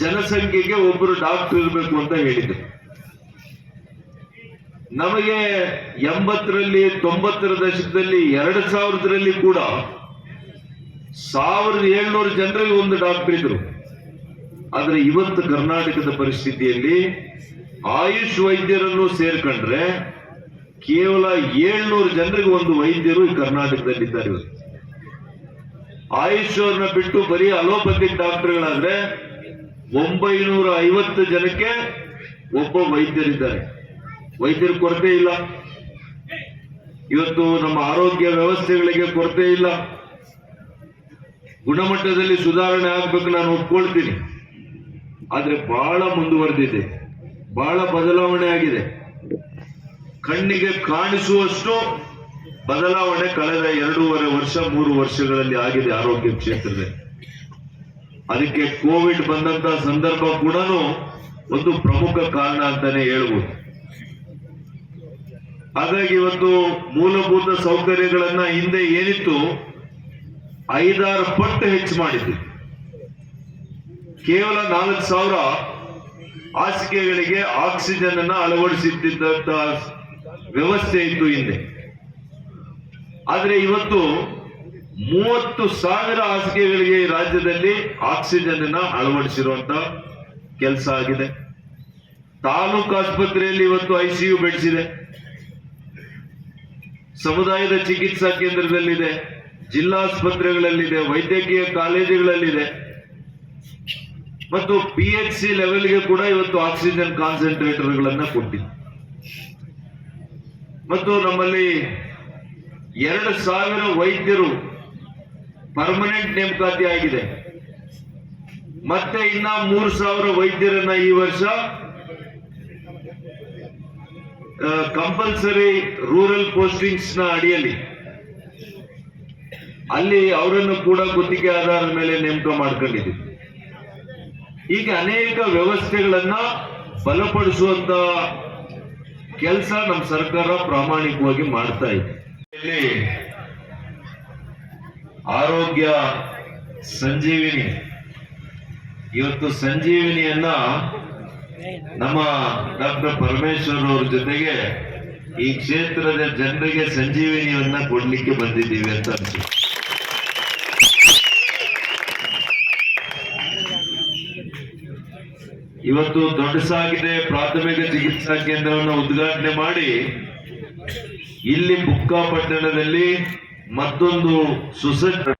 D: ಜನಸಂಖ್ಯೆಗೆ ಒಬ್ಬರು ಡಾಕ್ಟರ್ ಇರಬೇಕು ಅಂತ ಹೇಳಿದ್ರು. ನಮಗೆ 80ರಲ್ಲಿ 90ರ ದಶಕದಲ್ಲಿ 2000ರಲ್ಲಿ ಕೂಡ 1700 ಜನರಲ್ಲಿ ಒಂದು ಡಾಕ್ಟರ್ ಇದ್ರು. ಆದ್ರೆ ಇವತ್ತು ಕರ್ನಾಟಕದ ಪರಿಸ್ಥಿತಿಯಲ್ಲಿ ಆಯುಷ್ ವೈದ್ಯರನ್ನು ಸೇರ್ಕೊಂಡ್ರೆ ಕೇವಲ 700 ಜನರಿಗೆ ಒಂದು ವೈದ್ಯರು ಈ ಕರ್ನಾಟಕದಲ್ಲಿದ್ದಾರೆ. ಇವತ್ತು ಆಯುಷ್ ಅವ್ರನ್ನ ಬಿಟ್ಟು ಬರೀ ಅಲೋಪತಿಕ್ ಡಾಕ್ಟರ್ಗಳಾದ್ರೆ 950 ಜನಕ್ಕೆ ಒಬ್ಬ ವೈದ್ಯರಿದ್ದಾರೆ. ವೈದ್ಯರ ಕೊರತೆ ಇಲ್ಲ. ಇವತ್ತು ನಮ್ಮ ಆರೋಗ್ಯ ವ್ಯವಸ್ಥೆಗಳಿಗೆ ಕೊರತೆ ಇಲ್ಲ. ಗುಣಮಟ್ಟದಲ್ಲಿ ಸುಧಾರಣೆ ಆಗ್ಬೇಕು, ನಾನು ಒಪ್ಕೊಳ್ತೀನಿ. ಆದ್ರೆ ಬಹಳ ಮುಂದುವರೆದಿದೆ, ಬಹಳ ಬದಲಾವಣೆ ಆಗಿದೆ. ಕಣ್ಣಿಗೆ ಕಾಣಿಸುವಷ್ಟು ಬದಲಾವಣೆ ಕಳೆದ 2.5 ವರ್ಷ 3 ವರ್ಷಗಳಲ್ಲಿ ಆಗಿದೆ ಆರೋಗ್ಯ ಕ್ಷೇತ್ರದಲ್ಲಿ. ಅದಕ್ಕೆ ಕೋವಿಡ್ ಬಂದಂತ ಸಂದರ್ಭ ಕೂಡ ಒಂದು ಪ್ರಮುಖ ಕಾರಣ ಅಂತಾನೆ ಹೇಳ್ಬೋದು. ಹಾಗಾಗಿ ಇವತ್ತು ಮೂಲಭೂತ ಸೌಕರ್ಯಗಳನ್ನ ಹಿಂದೆ ಏನಿತ್ತು 5-6 ಪಟ್ಟು ಹೆಚ್ಚು ಮಾಡಿದ್ವಿ. ಕೇವಲ 4,000 ಹಾಸಿಗೆಗಳಿಗೆ ಆಕ್ಸಿಜನ್ ಅನ್ನ ಅಳವಡಿಸುತ್ತಿದ್ದಂತ ವ್ಯವಸ್ಥೆ ಇತ್ತು ಹಿಂದೆ. ಆದ್ರೆ ಇವತ್ತು 30,000 ಹಾಸಿಗೆಗಳಿಗೆ ಈ ರಾಜ್ಯದಲ್ಲಿ ಆಕ್ಸಿಜನ್ ಅನ್ನ ಅಳವಡಿಸಿರುವಂತ ಕೆಲಸ ಆಗಿದೆ. ತಾಲೂಕು ಆಸ್ಪತ್ರೆಯಲ್ಲಿ ಇವತ್ತು ICU ಬೆಡ್ಸ್ ಇದೆ, ಸಮುದಾಯದ ಚಿಕಿತ್ಸಾ ಕೇಂದ್ರದಲ್ಲಿದೆ, ಜಿಲ್ಲಾಸ್ಪತ್ರೆಗಳಲ್ಲಿದೆ, ವೈದ್ಯಕೀಯ ಕಾಲೇಜುಗಳಲ್ಲಿದೆ ಮತ್ತು PHC ಲೆವೆಲ್ಗೆ ಕೂಡ ಇವತ್ತು ಆಕ್ಸಿಜನ್ ಕಾನ್ಸಂಟ್ರೇಟರ್ಗಳನ್ನ ಕೊಟ್ಟಿದೆ. ಮತ್ತು ನಮ್ಮಲ್ಲಿ 2,000 ವೈದ್ಯರು ಪರ್ಮನೆಂಟ್ ನೇಮಕಾತಿ ಆಗಿದೆ. ಮತ್ತೆ ಇನ್ನ 3,000 ವೈದ್ಯರನ್ನ ಈ ವರ್ಷ ಕಂಪಲ್ಸರಿ ರೂರಲ್ ಪೋಸ್ಟಿಂಗ್ಸ್ ನ ಅಡಿಯಲ್ಲಿ ಅಲ್ಲಿ ಅವರನ್ನು ಕೂಡ ಗುತ್ತಿಗೆ ಆಧಾರದ ಮೇಲೆ ನೇಮಕ ಮಾಡ್ಕೊಂಡಿದ್ದೀವಿ. ಹೀಗೆ ಅನೇಕ ವ್ಯವಸ್ಥೆಗಳನ್ನ ಬಲಪಡಿಸುವಂತ ಕೆಲಸ ನಮ್ಮ ಸರ್ಕಾರ ಪ್ರಾಮಾಣಿಕವಾಗಿ ಮಾಡ್ತಾ ಇದೆ. ಇಲ್ಲಿ ಆರೋಗ್ಯ ಸಂಜೀವಿನಿ, ಇವತ್ತು ಸಂಜೀವಿನಿಯನ್ನ ನಮ್ಮ ಡಾಕ್ಟರ್ ಪರಮೇಶ್ವರ್ ಅವ್ರ ಜೊತೆಗೆ ಈ ಕ್ಷೇತ್ರದ ಜನರಿಗೆ ಸಂಜೀವಿನಿಯನ್ನ ಕೊಡ್ಲಿಕ್ಕೆ ಬಂದಿದ್ದೀವಿ ಅಂತ ಅನ್ಸುತ್ತೆ. ಇವತ್ತು ದೊಡ್ಡಸಾಗಿದೆ ಪ್ರಾಥಮಿಕ ಚಿಕಿತ್ಸಾ ಕೇಂದ್ರವನ್ನು ಉದ್ಘಾಟನೆ ಮಾಡಿ ಇಲ್ಲಿ ಬುಕ್ಕಾಪಟ್ಟಣದಲ್ಲಿ ಮತ್ತೊಂದು ಸುಸಜ್ಜಿತವನ್ನ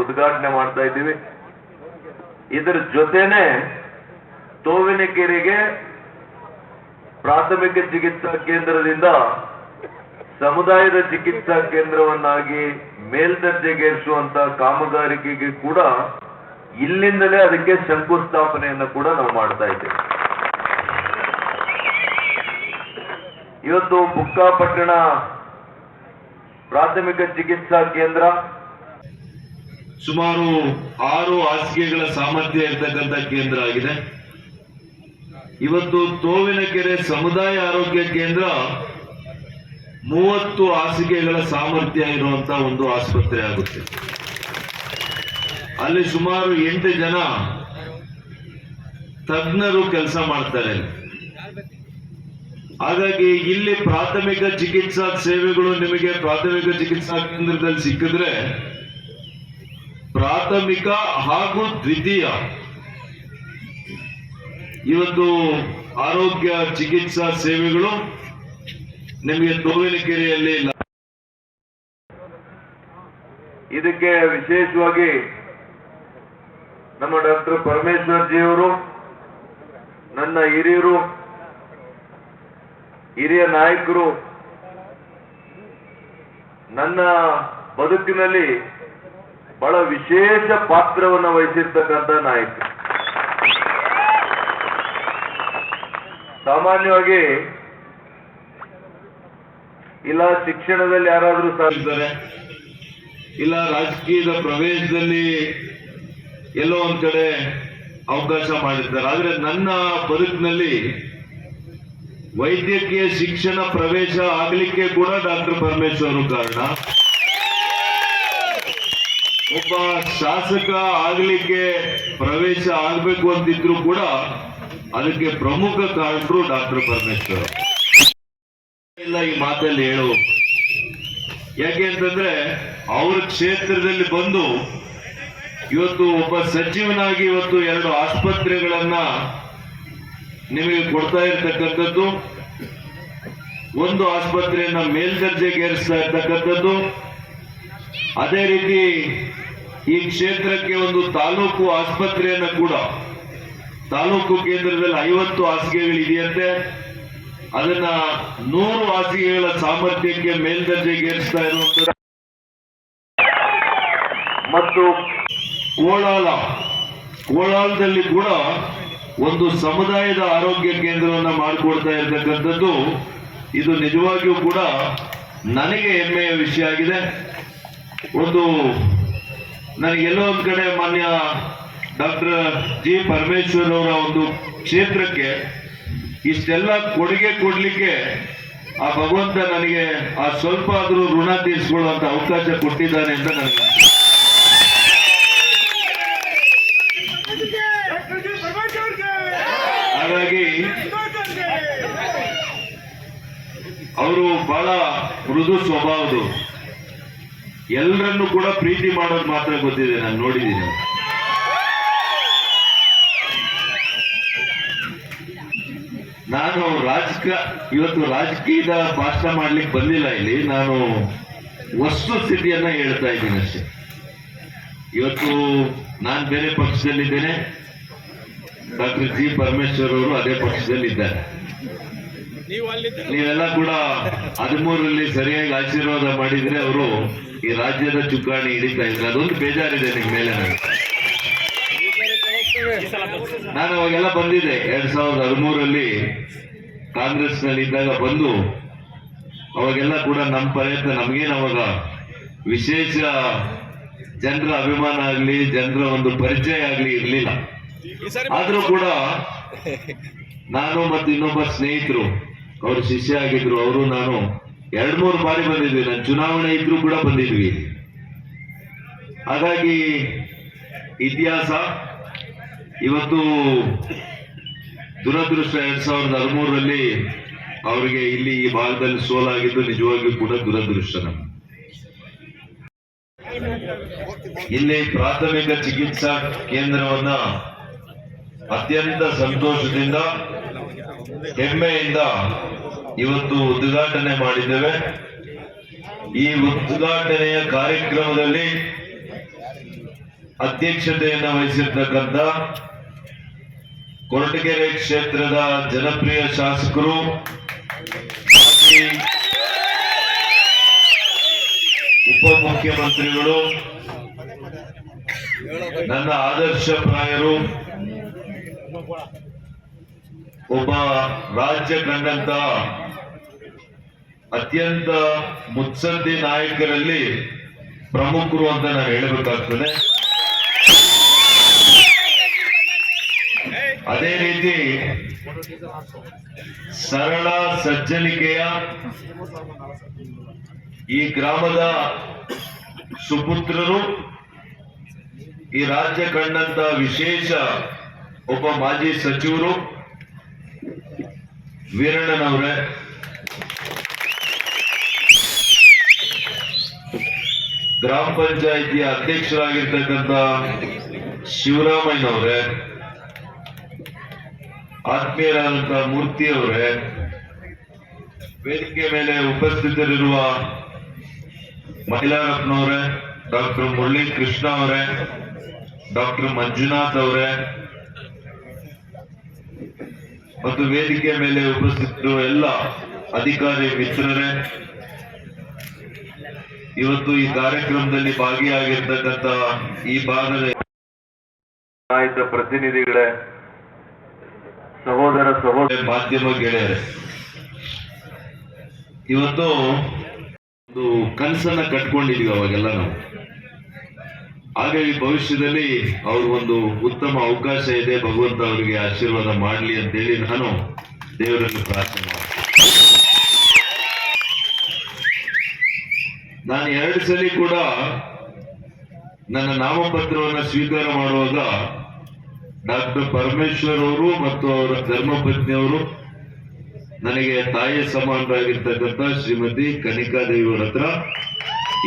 D: ಉದ್ಘಾಟನೆ ಮಾಡ್ತಾ ಇದ್ದೀವಿ. ಇದರ ಜೊತೆನೆ ತೋವಿನಕೆರೆಗೆ ಪ್ರಾಥಮಿಕ ಚಿಕಿತ್ಸಾ ಕೇಂದ್ರದಿಂದ ಸಮುದಾಯದ ಚಿಕಿತ್ಸಾ ಕೇಂದ್ರವನ್ನಾಗಿ ಮೇಲ್ದರ್ಜೆಗೇರಿಸುವಂತ ಕಾಮಗಾರಿಕೆಗೆ ಕೂಡ ಇಲ್ಲಿಂದಲೇ ಅದಕ್ಕೆ ಶಂಕುಸ್ಥಾಪನೆಯನ್ನು ಕೂಡ ನಾವು ಮಾಡ್ತಾ ಇದ್ದೇವೆ. ಇವತ್ತು ಬುಕ್ಕಾಪಟ್ಟಣ ಪ್ರಾಥಮಿಕ ಚಿಕಿತ್ಸಾ ಕೇಂದ್ರ ಸುಮಾರು 6 ಹಾಸಿಗೆಗಳ ಸಾಮರ್ಥ್ಯ ಇರತಕ್ಕಂಥ ಕೇಂದ್ರ ಆಗಿದೆ. ಇವತ್ತು ತೋವಿನಕೆರೆ ಸಮುದಾಯ ಆರೋಗ್ಯ ಕೇಂದ್ರ 30 ಹಾಸಿಗೆಗಳ ಸಾಮರ್ಥ್ಯ ಇರುವಂತ ಒಂದು ಆಸ್ಪತ್ರೆ ಆಗುತ್ತೆ. ಅಲ್ಲಿ ಸುಮಾರು 8 ಜನ ತಜ್ಞರು ಕೆಲಸ ಮಾಡ್ತಾರೆ. ಹಾಗಾಗಿ ಇಲ್ಲಿ ಪ್ರಾಥಮಿಕ ಚಿಕಿತ್ಸಾ ಸೇವೆಗಳು ನಿಮಗೆ ಪ್ರಾಥಮಿಕ ಚಿಕಿತ್ಸಾ ಕೇಂದ್ರದಲ್ಲಿ ಸಿಕ್ಕಿದ್ರೆ ಪ್ರಾಥಮಿಕ ಹಾಗೂ ದ್ವಿತೀಯ ಇವತ್ತು ಆರೋಗ್ಯ ಚಿಕಿತ್ಸಾ ಸೇವೆಗಳು ನಿಮಗೆ ತೋವಿನಕೆರೆಯಲ್ಲಿ ಇದಕ್ಕೆ ವಿಶೇಷವಾಗಿ ನಮ್ಮ ಡಾಕ್ಟರ್ ಪರಮೇಶ್ವರ್ ಜಿ ಅವರು, ನನ್ನ ಹಿರಿಯ ನಾಯಕರು, ನನ್ನ ಬದುಕಿನಲ್ಲಿ ಬಹಳ ವಿಶೇಷ ಪಾತ್ರವನ್ನು ವಹಿಸಿರ್ತಕ್ಕಂಥ ನಾಯಕರು. ಸಾಮಾನ್ಯವಾಗಿ ಇಲ್ಲ ಶಿಕ್ಷಣದಲ್ಲಿ ಯಾರಾದರೂ ಸಾಧಿಸಿದ್ದಾರೆ, ಇಲ್ಲ ರಾಜಕೀಯದ ಪ್ರವೇಶದಲ್ಲಿ ಎಲ್ಲೋ ಒಂದ್ ಕಡೆ ಅವಕಾಶ ಮಾಡಿರ್ತಾರೆ. ಆದ್ರೆ ನನ್ನ ಬದುಕಿನಲ್ಲಿ ವೈದ್ಯಕೀಯ ಶಿಕ್ಷಣ ಪ್ರವೇಶ ಆಗಲಿಕ್ಕೆ ಕೂಡ ಡಾಕ್ಟರ್ ಪರಮೇಶ್ವರ್ ಕಾರಣ. ಒಬ್ಬ ಶಾಸಕ ಆಗಲಿಕ್ಕೆ ಪ್ರವೇಶ ಆಗಬೇಕು ಅಂತಿದ್ರು ಕೂಡ ಅದಕ್ಕೆ ಪ್ರಮುಖ ಕಾರಣರು ಡಾಕ್ಟರ್ ಪರಮೇಶ್ವರ್. ಇಲ್ಲ ಈ ಮಾತಲ್ಲಿ ಹೇಳು, ಯಾಕೆ ಅಂತಂದ್ರೆ ಅವ್ರ ಕ್ಷೇತ್ರದಲ್ಲಿ ಬಂದು ಇವತ್ತು ಒಬ್ಬ ಸಚಿವನಾಗಿ ಇವತ್ತು 2 ಆಸ್ಪತ್ರೆಗಳನ್ನ ನಿಮಗೆ ಕೊಡ್ತಾ ಇರ್ತಕ್ಕಂಥದ್ದು, ಒಂದು ಆಸ್ಪತ್ರೆಯನ್ನ ಮೇಲ್ದರ್ಜೆಗೇರಿಸ್ತಾ ಇರ್ತಕ್ಕಂಥದ್ದು, ಅದೇ ರೀತಿ ಈ ಕ್ಷೇತ್ರಕ್ಕೆ ಒಂದು ತಾಲೂಕು ಆಸ್ಪತ್ರೆಯನ್ನ ಕೂಡ, ತಾಲೂಕು ಕೇಂದ್ರದಲ್ಲಿ 50 ಹಾಸಿಗೆಗಳಿದೆಯಂತೆ, ಅದನ್ನ 100 ಹಾಸಿಗೆಗಳ ಸಾಮರ್ಥ್ಯಕ್ಕೆ ಮೇಲ್ದರ್ಜೆಗೇರಿಸ್ತಾ ಇರುವಂತಹ, ಮತ್ತು ಕೋಲಾಲದಲ್ಲಿ ಕೂಡ ಒಂದು ಸಮುದಾಯದ ಆರೋಗ್ಯ ಕೇಂದ್ರವನ್ನ ಮಾಡಿಕೊಡ್ತಾ ಇರತಕ್ಕಂಥದ್ದು, ಇದು ನಿಜವಾಗಿಯೂ ಕೂಡ ನನಗೆ ಹೆಮ್ಮೆಯ ವಿಷಯ ಆಗಿದೆ. ನನಗೆಲ್ಲೋ ಒಂದ್ ಕಡೆ ಮಾನ್ಯ ಡಾಕ್ಟರ್ ಜಿ ಪರಮೇಶ್ವರ್ ಅವರ ಒಂದು ಕ್ಷೇತ್ರಕ್ಕೆ ಇಷ್ಟೆಲ್ಲ ಕೊಡುಗೆ ಕೊಡ್ಲಿಕ್ಕೆ ಆ ಭಗವಂತ ನನಗೆ ಆ ಸ್ವಲ್ಪ ಆದ್ರೂ ಋಣ ತೀರಿಸಿಕೊಳ್ಳುವಂತ ಅವಕಾಶ ಕೊಟ್ಟಿದ್ದಾನೆ ಅಂತ ನನಗೆ. ಹಾಗಾಗಿ ಅವರು ಬಹಳ ಮೃದು ಸ್ವಭಾವದು, ಎಲ್ಲರನ್ನು ಕೂಡ ಪ್ರೀತಿ ಮಾಡೋದು ಮಾತ್ರ ಗೊತ್ತಿದೆ, ನಾನು ನೋಡಿದ್ದೀನಿ. ನಾನು ಇವತ್ತು ರಾಜಕೀಯದ ಭಾಷಣ ಮಾಡ್ಲಿಕ್ಕೆ ಬಂದಿಲ್ಲ ಇಲ್ಲಿ, ನಾನು ವಸ್ತು ಸ್ಥಿತಿಯನ್ನ ಹೇಳ್ತಾ ಇದ್ದೀನಿ ಅಷ್ಟೇ. ಇವತ್ತು ನಾನು ಬೇರೆ ಪಕ್ಷದಲ್ಲಿದ್ದೇನೆ, ಡಾಕ್ಟರ್ ಜಿ ಪರಮೇಶ್ವರ್ ಅವರು ಅದೇ ಪಕ್ಷದಲ್ಲಿದ್ದಾರೆ. ನೀವೆಲ್ಲ ಕೂಡ 13ರಲ್ಲಿ ಸರಿಯಾಗಿ ಆಶೀರ್ವಾದ ಮಾಡಿದ್ರೆ ಅವರು ಈ ರಾಜ್ಯದ ಚುಕ್ಕಾಣಿ ಹಿಡಿತಾ ಇದ್ರು. ಅದೊಂದು ಬೇಜಾರಿದೆ ನಿಮ್ಮ ಮೇಲೆ. ನಾನು ಅವಾಗೆಲ್ಲ ಬಂದಿದ್ದೆ 2013ರಲ್ಲಿ ಕಾಂಗ್ರೆಸ್ ನಲ್ಲಿ ಇದ್ದಾಗ ಬಂದು, ಅವಾಗೆಲ್ಲ ಕೂಡ ನಮ್ಮ ಪ್ರಯತ್ನ, ನಮಗೇನು ಅವಾಗ ವಿಶೇಷ ಜನರ ಅಭಿಮಾನ ಆಗ್ಲಿ, ಜನರ ಒಂದು ಪರಿಚಯ ಆಗ್ಲಿ ಇರ್ಲಿಲ್ಲ. ಆದ್ರೂ ಕೂಡ ನಾನು ಮತ್ತು ಇನ್ನೊಬ್ಬ ಸ್ನೇಹಿತರು, ಅವರು ಶಿಷ್ಯ ಆಗಿದ್ರು, ಅವರು ನಾನು 2-3 ಬಾರಿ ಬಂದಿದ್ವಿ. ನಾನು ಚುನಾವಣೆ ಇದ್ರೂ ಕೂಡ ಬಂದಿದ್ವಿ. ಹಾಗಾಗಿ ಇತಿಹಾಸ ಇವತ್ತು ದುರದೃಷ್ಟ. 2013ರಲ್ಲಿ ಅವರಿಗೆ ಇಲ್ಲಿ ಈ ಭಾಗದಲ್ಲಿ ಸೋಲಾಗಿದ್ದು ನಿಜವಾಗಿಯೂ ಕೂಡ ದುರದೃಷ್ಟ. ಇಲ್ಲಿ ಪ್ರಾಥಮಿಕ ಚಿಕಿತ್ಸಾ ಕೇಂದ್ರವನ್ನ ಅತ್ಯಂತ ಸಂತೋಷದಿಂದ, ಹೆಮ್ಮೆಯಿಂದ ಇವತ್ತು ಉದ್ಘಾಟನೆ ಮಾಡಿದ್ದೇವೆ. ಈ ಉದ್ಘಾಟನೆಯ ಕಾರ್ಯಕ್ರಮದಲ್ಲಿ ಅಧ್ಯಕ್ಷತೆಯನ್ನು ವಹಿಸಿರ್ತಕ್ಕಂಥ ಕೊರಟಗೆರೆ ಕ್ಷೇತ್ರದ ಜನಪ್ರಿಯ ಶಾಸಕರು, ಉಪಮುಖ್ಯಮಂತ್ರಿಗಳು, ನನ್ನ ಆದರ್ಶಪ್ರಾಯರು, ಒಬ್ಬ ರಾಜ್ಯ ಕಂಡಂತ ಅತ್ಯಂತ ಮುತ್ಸದ್ದಿ ನಾಯಕರಲ್ಲಿ ಪ್ರಮುಖರು ಅಂತ ನಾನು ಹೇಳಬೇಕಾಗ್ತದೆ. ಅದೇ ರೀತಿ ಸರಳ ಸಜ್ಜನಿಕೆಯ ಈ ಗ್ರಾಮದ ಸುಪುತ್ರರು, ಈ ರಾಜ್ಯ ಕಂಡಂತ ವಿಶೇಷ ಒಬ್ಬ ಮಾಜಿ ಸಚಿವರು, ವೀರಣ್ಣನವರೇ, ಗ್ರಾಮ ಪಂಚಾಯಿತಿಯ ಅಧ್ಯಕ್ಷರಾಗಿರ್ತಕ್ಕಂಥ ಶಿವರಾಮಯ್ಯನವರೇ, ಆತ್ಮೀಯರಾದಂಥ ಮೂರ್ತಿಯವರೇ, ವೇದಿಕೆ ಮೇಲೆ ಉಪಸ್ಥಿತರಿರುವ ಮಹಿಳಾರಪ್ಪನವರೇ, ಡಾಕ್ಟರ್ ಮುರಳಿ ಕೃಷ್ಣ ಅವರೇ, ಡಾಕ್ಟರ್ ಮಂಜುನಾಥ್ ಅವರೇ ಮತ್ತು ವೇದಿಕೆ ಮೇಲೆ ಉಪಸ್ಥಿತರು ಎಲ್ಲ ಅಧಿಕಾರಿ ಮಿತ್ರರೇ, ಇವತ್ತು ಈ ಕಾರ್ಯಕ್ರಮದಲ್ಲಿ ಭಾಗಿಯಾಗಿರ್ತಕ್ಕಂಥ ಈ ಭಾಗದ ಪ್ರತಿನಿಧಿಗಳೇ, ಸಹೋದರ ಮಾಧ್ಯಮ ಗೆಳೆಯರೇ, ಇವತ್ತು ಒಂದು ಕನಸನ್ನ ಕಟ್ಕೊಂಡಿದೀವಿ ಅವಾಗೆಲ್ಲ ನಾವು. ಹಾಗಾಗಿ ಭವಿಷ್ಯದಲ್ಲಿ ಅವ್ರಿಗೊಂದು ಉತ್ತಮ ಅವಕಾಶ ಇದೆ, ಭಗವಂತ ಅವರಿಗೆ ಆಶೀರ್ವಾದ ಮಾಡಲಿ ಅಂತೇಳಿ ನಾನು ದೇವರಲ್ಲಿ ಪ್ರಾರ್ಥನೆ ಮಾಡ್ತೀನಿ. ನಾನು 2 ಸಲ ಕೂಡ ನನ್ನ ನಾಮಪತ್ರವನ್ನು ಸ್ವೀಕಾರ ಮಾಡುವಾಗ ಡಾಕ್ಟರ್ ಪರಮೇಶ್ವರ್ ಅವರು ಮತ್ತು ಅವರ ಧರ್ಮಪತ್ನಿಯವರು ನನಗೆ ತಾಯಿ ಸಮಾನರಾಗಿರ್ತಕ್ಕಂಥ ಶ್ರೀಮತಿ ಕನಿಕಾದೇವಿ ಅವರ ಹತ್ರ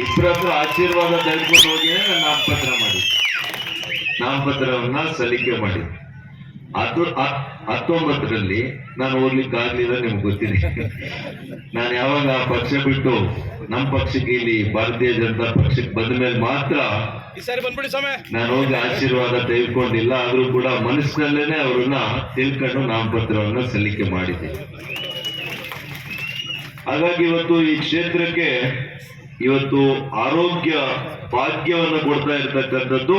D: ಇಬ್ಬರ ಹತ್ರ ಆಶೀರ್ವಾದ ತೆಗೆದುಕೊಂಡು ಹೋಗಿ ನಾನು ನಾಮಪತ್ರವನ್ನ ಸಲ್ಲಿಕೆ ಮಾಡಿದ್ದೆ. 19 ನಾನು ಹೋಗ್ಲಿಕ್ಕೆ ಆಗ್ಲಿಲ್ಲ, ನಿಮ್ಗೆ ಗೊತ್ತಿದೆ. ನಾನು ಯಾವಾಗ ಆ ಪಕ್ಷ ಬಿಟ್ಟು ನಮ್ಮ ಪಕ್ಷಕ್ಕೆ ಇಲ್ಲಿ ಭಾರತೀಯ ಜನತಾ ಪಕ್ಷಕ್ಕೆ ಬಂದ ಮೇಲೆ ಮಾತ್ರ ನಾನು ಹೋಗಿ ಆಶೀರ್ವಾದ ತೆಗೆದುಕೊಂಡಿಲ್ಲ. ಆದ್ರೂ ಕೂಡ ಮನಸ್ಸಿನಲ್ಲೇನೆ ಅವರನ್ನ ತಿಳ್ಕೊಂಡು ನಾಮಪತ್ರವನ್ನ ಸಲ್ಲಿಕೆ ಮಾಡಿದ್ದೆ. ಹಾಗಾಗಿ ಇವತ್ತು ಈ ಕ್ಷೇತ್ರಕ್ಕೆ ಇವತ್ತು ಆರೋಗ್ಯ ಭಾಗ್ಯವನ್ನು ಕೊಡ್ತಾ ಇರ್ತಕ್ಕಂಥದ್ದು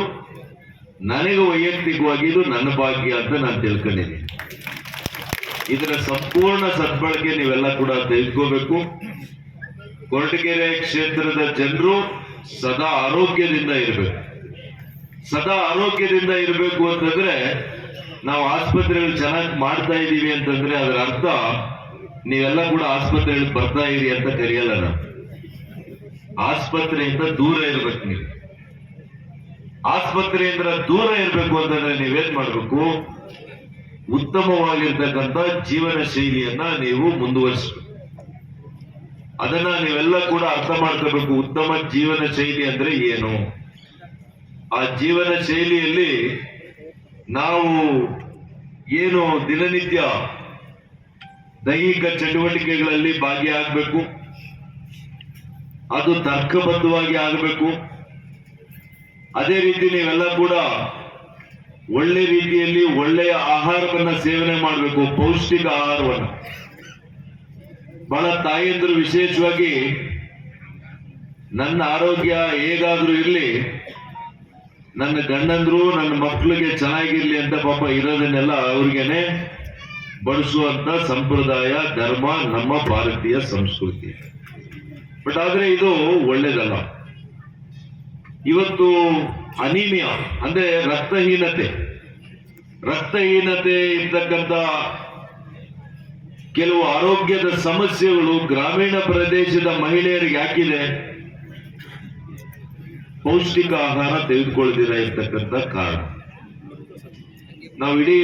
D: ನನಗೆ ವೈಯಕ್ತಿಕವಾಗಿ ಇದು ನನ್ನ ಭಾಗ್ಯ ಅಂತ ನಾನು ತಿಳ್ಕೊಂಡಿದ್ದೀನಿ. ಇದರ ಸಂಪೂರ್ಣ ಸದ್ಬಳಕೆ ನೀವೆಲ್ಲ ಕೂಡ ತೆಗೆದುಕೋಬೇಕು. ಕೊರಟಗೆರೆ ಕ್ಷೇತ್ರದ ಜನರು ಸದಾ ಆರೋಗ್ಯದಿಂದ ಇರಬೇಕು. ಸದಾ ಆರೋಗ್ಯದಿಂದ ಇರಬೇಕು ಅಂತಂದ್ರೆ ನಾವು ಆಸ್ಪತ್ರೆಗಳು ಚೆನ್ನಾಗಿ ಮಾಡ್ತಾ ಇದ್ದೀವಿ ಅಂತಂದ್ರೆ ಅದರ ಅರ್ಥ ನೀವೆಲ್ಲ ಕೂಡ ಆಸ್ಪತ್ರೆಗಳಿಗೆ ಬರ್ತಾ ಇರಿ ಅಂತ ಕರೆಯಲ್ಲ. ನಾವು ಆಸ್ಪತ್ರೆಯಿಂದ ದೂರ ಇರ್ಬೇಕು. ನೀವು ಆಸ್ಪತ್ರೆಯಿಂದ ದೂರ ಇರಬೇಕು ಅಂತಂದ್ರೆ ನೀವೇನ್ ಮಾಡ್ಬೇಕು? ಉತ್ತಮವಾಗಿರ್ತಕ್ಕಂಥ ಜೀವನ ಶೈಲಿಯನ್ನ ನೀವು ಮುಂದುವರಿಸಬೇಕು. ಅದನ್ನ ನೀವೆಲ್ಲ ಕೂಡ ಅರ್ಥ ಮಾಡ್ಕೋಬೇಕು. ಉತ್ತಮ ಜೀವನ ಶೈಲಿ ಅಂದ್ರೆ ಏನು? ಆ ಜೀವನ ಶೈಲಿಯಲ್ಲಿ ನಾವು ಏನು ದಿನನಿತ್ಯ ದೈಹಿಕ ಚಟುವಟಿಕೆಗಳಲ್ಲಿ ಭಾಗಿಯಾಗಬೇಕು, ಅದು ತರ್ಕಬದ್ಧವಾಗಿ ಆಗಬೇಕು. ಅದೇ ರೀತಿ ನೀವೆಲ್ಲ ಕೂಡ ಒಳ್ಳೆ ರೀತಿಯಲ್ಲಿ ಒಳ್ಳೆಯ ಆಹಾರವನ್ನ ಸೇವನೆ ಮಾಡಬೇಕು, ಪೌಷ್ಟಿಕ ಆಹಾರವನ್ನ. ಬಹಳ ತಾಯಿಯಂದರು ವಿಶೇಷವಾಗಿ ನನ್ನ ಆರೋಗ್ಯ ಹೇಗಾದ್ರೂ ಇರ್ಲಿ, ನನ್ನ ಗಂಡಂದ್ರು ನನ್ನ ಮಕ್ಕಳಿಗೆ ಚೆನ್ನಾಗಿರ್ಲಿ ಅಂತ ಪಾಪ ಇರೋದನ್ನೆಲ್ಲ ಅವ್ರಿಗೇನೆ ಬಡಿಸುವಂತ ಸಂಪ್ರದಾಯ ಧರ್ಮ ನಮ್ಮ ಭಾರತೀಯ ಸಂಸ್ಕೃತಿ. ಬಟ್ ಆದ್ರೆ ಇದು ಒಳ್ಳೇದಲ್ಲ. ಇವತ್ತು ಅನಿಮಿಯಾ ಅಂದ್ರೆ ರಕ್ತಹೀನತೆ ಇರ್ತಕ್ಕಂಥ ಕೆಲವು ಆರೋಗ್ಯದ ಸಮಸ್ಯೆಗಳು ಗ್ರಾಮೀಣ ಪ್ರದೇಶದ ಮಹಿಳೆಯರಿಗೆ ಯಾಕಿದೆ? ಪೌಷ್ಟಿಕ ಆಹಾರ ತೆಗೆದುಕೊಳ್ಳದಿರ ಇರ್ತಕ್ಕಂಥ ಕಾರಣ. ನಾವು ಇಡೀ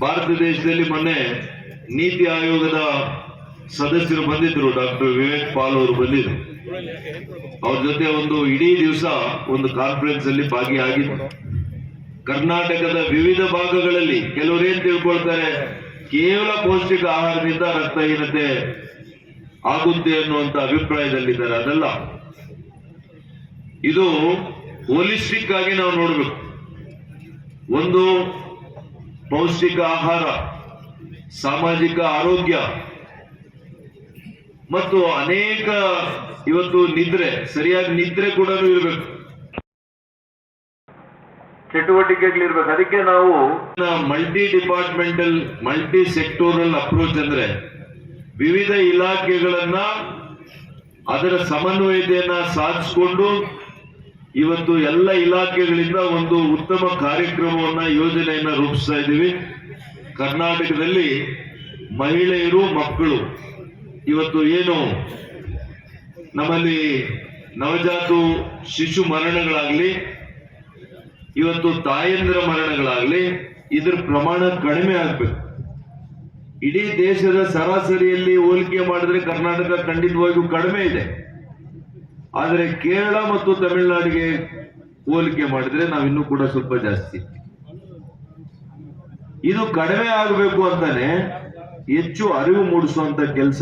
D: ಭಾರತ ದೇಶದಲ್ಲಿ ಮೊನ್ನೆ ನೀತಿ ಆಯೋಗದ ಸದಸ್ಯರು ಬಂದಿದ್ರು, ಡಾಕ್ಟರ್ ವಿವೇಕ್ ಪಾಲ್ ಅವರು ಬಂದಿದ್ರು. ಅವ್ರ ಜೊತೆ ಒಂದು ಇಡೀ ದಿವಸ ಒಂದು ಕಾನ್ಫರೆನ್ಸ್ ಅಲ್ಲಿ ಭಾಗಿಯಾಗಿದ್ರು. ಕರ್ನಾಟಕದ ವಿವಿಧ ಭಾಗಗಳಲ್ಲಿ ಕೆಲವರು ಏನ್ ತಿಳ್ಕೊಳ್ತಾರೆ, ಕೇವಲ ಪೌಷ್ಟಿಕ ಆಹಾರದಿಂದ ರಕ್ತಹೀನತೆ ಆಗುತ್ತೆ ಅನ್ನುವಂತ ಅಭಿಪ್ರಾಯದಲ್ಲಿದ್ದಾರೆ. ಅದಲ್ಲ, ಇದು ಹೋಲಿಸ್ಟಿಕ್ ಆಗಿ ನಾವು ನೋಡ್ಬೇಕು. ಒಂದು ಪೌಷ್ಟಿಕ ಆಹಾರ, ಸಾಮಾಜಿಕ ಆರೋಗ್ಯ ಮತ್ತು ಅನೇಕ ಇವತ್ತು ನಿದ್ರೆ, ಸರಿಯಾಗಿ ನಿದ್ರೆ ಕೂಡ ಇರಬೇಕು, ಚಟುವಟಿಕೆಗಳಿರ್ಬೇಕು. ಅದಕ್ಕೆ ನಾವು multi departmental multi sectoral approach ಅಂದ್ರೆ ವಿವಿಧ ಇಲಾಖೆಗಳನ್ನ ಅದರ ಸಮನ್ವಯತೆಯನ್ನ ಸಾಧಿಸಿಕೊಂಡು ಇವತ್ತು ಎಲ್ಲ ಇಲಾಖೆಗಳಿಂದ ಒಂದು ಉತ್ತಮ ಕಾರ್ಯಕ್ರಮವನ್ನ ಯೋಜನೆಯನ್ನ ರೂಪಿಸ್ತಾ ಇದ್ದೀವಿ. ಕರ್ನಾಟಕದಲ್ಲಿ ಮಹಿಳೆಯರು ಮಕ್ಕಳು ಇವತ್ತು ಏನು ನಮ್ಮಲ್ಲಿ ನವಜಾತು ಶಿಶು ಮರಣಗಳಾಗ್ಲಿ, ಇವತ್ತು ತಾಯಂದಿರ ಮರಣಗಳಾಗ್ಲಿ, ಇದ್ರ ಪ್ರಮಾಣ ಕಡಿಮೆ ಆಗ್ಬೇಕು. ಇಡೀ ದೇಶದ ಸರಾಸರಿಯಲ್ಲಿ ಹೋಲಿಕೆ ಮಾಡಿದ್ರೆ ಕರ್ನಾಟಕ ಖಂಡಿತವಾಗಿಯೂ ಕಡಿಮೆ ಇದೆ. ಆದರೆ ಕೇರಳ ಮತ್ತು ತಮಿಳುನಾಡಿಗೆ ಹೋಲಿಕೆ ಮಾಡಿದ್ರೆ ನಾವಿನ್ನೂ ಕೂಡ ಸ್ವಲ್ಪ ಜಾಸ್ತಿ. ಇದು ಕಡಿಮೆ ಆಗಬೇಕು ಅಂತಾನೆ ಹೆಚ್ಚು ಅರಿವು ಮೂಡಿಸುವಂತ ಕೆಲಸ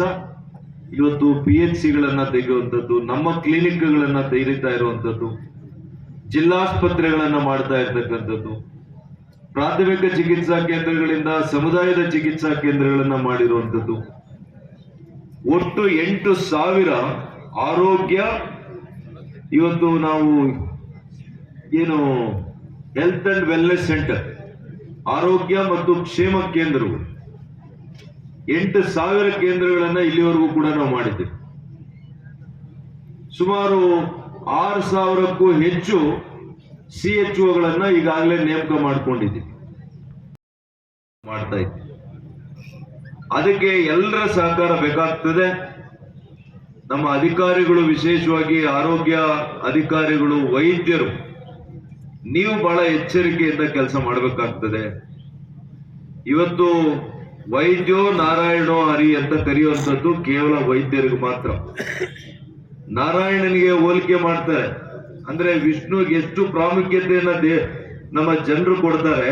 D: ಇವತ್ತು PHCಗಳನ್ನ ತೆಗೆಯುವಂಥದ್ದು, ನಮ್ಮ ಕ್ಲಿನಿಕ್ಗಳನ್ನ ತೆರೀತಾ ಇರುವಂತದ್ದು, ಜಿಲ್ಲಾಸ್ಪತ್ರೆಗಳನ್ನ ಮಾಡ್ತಾ ಇರ್ತಕ್ಕಂಥದ್ದು, ಪ್ರಾಥಮಿಕ ಚಿಕಿತ್ಸಾ ಕೇಂದ್ರಗಳಿಂದ ಸಮುದಾಯದ ಚಿಕಿತ್ಸಾ ಕೇಂದ್ರಗಳನ್ನ ಮಾಡಿರುವಂಥದ್ದು. ಒಟ್ಟು 8,000 ಆರೋಗ್ಯ ಇವತ್ತು ನಾವು ಏನು ಹೆಲ್ತ್ ಅಂಡ್ ವೆಲ್ನೆಸ್ ಸೆಂಟರ್, ಆರೋಗ್ಯ ಮತ್ತು ಕ್ಷೇಮ ಕೇಂದ್ರಗಳು 8,000 ಕೇಂದ್ರಗಳನ್ನ ಇಲ್ಲಿವರೆಗೂ ಕೂಡ ನಾವು ಮಾಡಿದ್ದೇವೆ. ಸುಮಾರು 6,000ಕ್ಕೂ ಹೆಚ್ಚು CHOಗಳನ್ನ ಈಗಾಗಲೇ ನೇಮಕ ಮಾಡ್ತಾ ಇದ್ದೀವಿ. ಅದಕ್ಕೆ ಎಲ್ಲರ ಸಹಕಾರ ಬೇಕಾಗ್ತದೆ. ನಮ್ಮ ಅಧಿಕಾರಿಗಳು, ವಿಶೇಷವಾಗಿ ಆರೋಗ್ಯ ಅಧಿಕಾರಿಗಳು, ವೈದ್ಯರು, ನೀವು ಬಹಳ ಎಚ್ಚರಿಕೆಯಿಂದ ಕೆಲಸ ಮಾಡಬೇಕಾಗ್ತದೆ. ಇವತ್ತು ವೈದ್ಯೋ ನಾರಾಯಣೋ ಹರಿ ಅಂತ ಕರೆಯುವಂಥದ್ದು ಕೇವಲ ವೈದ್ಯರಿಗೆ ಮಾತ್ರ. ನಾರಾಯಣನಿಗೆ ಹೋಲಿಕೆ ಮಾಡ್ತಾರೆ. ಅಂದ್ರೆ ವಿಷ್ಣುವಿಗೆ ಎಷ್ಟು ಪ್ರಾಮುಖ್ಯತೆಯನ್ನ ನಮ್ಮ ಜನರು ಕೊಡ್ತಾರೆ,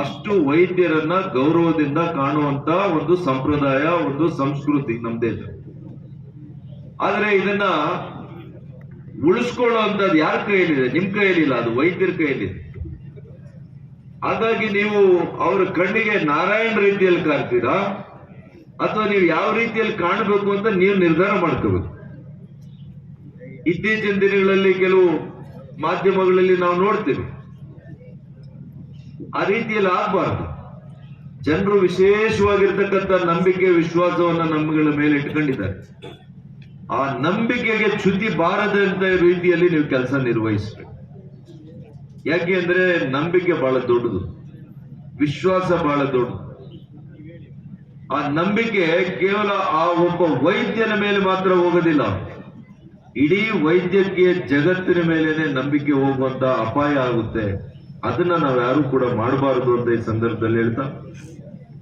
D: ಅಷ್ಟು ವೈದ್ಯರನ್ನ ಗೌರವದಿಂದ ಕಾಣುವಂತ ಒಂದು ಸಂಪ್ರದಾಯ, ಒಂದು ಸಂಸ್ಕೃತಿ ನಮ್ಮ ದೇಶ. ಆದ್ರೆ ಇದನ್ನ ಉಳಿಸ್ಕೊಳ್ಳುವಂಥದ್ದು ಯಾರ ಕೈಯಲ್ಲಿದೆ? ನಿಮ್ ಕೈಯಲ್ಲಿಲ್ಲ, ಅದು ವೈದ್ಯರ ಕೈಯಲ್ಲಿದೆ. ಹಾಗಾಗಿ ನೀವು ಅವರ ಕಣ್ಣಿಗೆ ನಾರಾಯಣ ರೀತಿಯಲ್ಲಿ ಕಾಣ್ತೀರಾ ಅಥವಾ ನೀವು ಯಾವ ರೀತಿಯಲ್ಲಿ ಕಾಣಬೇಕು ಅಂತ ನೀವು ನಿರ್ಧಾರ ಮಾಡ್ಕೋಬೇಕು. ಇತ್ತೀಚಿನ ದಿನಗಳಲ್ಲಿ ಕೆಲವು ಮಾಧ್ಯಮಗಳಲ್ಲಿ ನಾವು ನೋಡ್ತೀವಿ, ಆ ರೀತಿಯಲ್ಲಿ ಆಗಬಾರ್ದು. ಜನರು ವಿಶೇಷವಾಗಿರ್ತಕ್ಕಂಥ ನಂಬಿಕೆ, ವಿಶ್ವಾಸವನ್ನ ನಮ್ಮಗಳ ಮೇಲೆ ಇಟ್ಕೊಂಡಿದ್ದಾರೆ. ಆ ನಂಬಿಕೆಗೆ ಚ್ಯುತಿ ಬಾರದಂತ ರೀತಿಯಲ್ಲಿ ನೀವು ಕೆಲಸ ನಿರ್ವಹಿಸಬೇಕು. ಯಾಕೆ ಅಂದ್ರೆ ನಂಬಿಕೆ ಬಹಳ ದೊಡ್ಡದು, ವಿಶ್ವಾಸ ಬಹಳ ದೊಡ್ಡದು. ಆ ನಂಬಿಕೆ ಕೇವಲ ಆ ಒಬ್ಬ ವೈದ್ಯನ ಮೇಲೆ ಮಾತ್ರ ಹೋಗೋದಿಲ್ಲ, ಇಡೀ ವೈದ್ಯಕೀಯ ಜಗತ್ತಿನ ಮೇಲೇನೆ ನಂಬಿಕೆ ಹೋಗುವಂತ ಅಪಾಯ ಆಗುತ್ತೆ. ಅದನ್ನ ನಾವು ಯಾರು ಕೂಡ ಮಾಡಬಾರದು ಅಂತ ಈ ಸಂದರ್ಭದಲ್ಲಿ ಹೇಳ್ತಾ,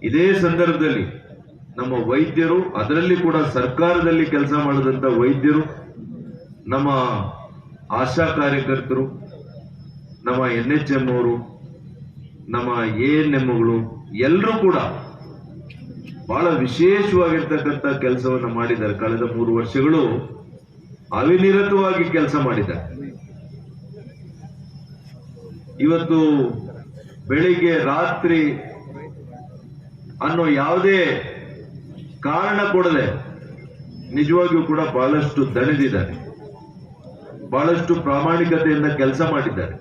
D: ಇದೇ ಸಂದರ್ಭದಲ್ಲಿ ನಮ್ಮ ವೈದ್ಯರು, ಅದರಲ್ಲಿ ಕೂಡ ಸರ್ಕಾರದಲ್ಲಿ ಕೆಲಸ ಮಾಡಿದಂತ ವೈದ್ಯರು, ನಮ್ಮ ಆಶಾ ಕಾರ್ಯಕರ್ತರು, ನಮ್ಮ NHM ಅವರು, ನಮ್ಮ ANMಗಳು ಎಲ್ಲರೂ ಕೂಡ ಬಹಳ ವಿಶೇಷವಾಗಿರ್ತಕ್ಕಂಥ ಕೆಲಸವನ್ನು ಮಾಡಿದ್ದಾರೆ. ಕಳೆದ 3 ವರ್ಷಗಳು ಅವಿನಿರತವಾಗಿ ಕೆಲಸ ಮಾಡಿದ್ದಾರೆ. ಇವತ್ತು ಬೆಳಿಗ್ಗೆ ರಾತ್ರಿ ಅನ್ನೋ ಯಾವುದೇ ಕಾರಣ ಕೊಡದೆ ನಿಜವಾಗಿಯೂ ಕೂಡ ಬಹಳಷ್ಟು ದಣಿದಿದ್ದಾರೆ, ಬಹಳಷ್ಟು ಪ್ರಾಮಾಣಿಕತೆಯಿಂದ ಕೆಲಸ ಮಾಡಿದ್ದಾರೆ.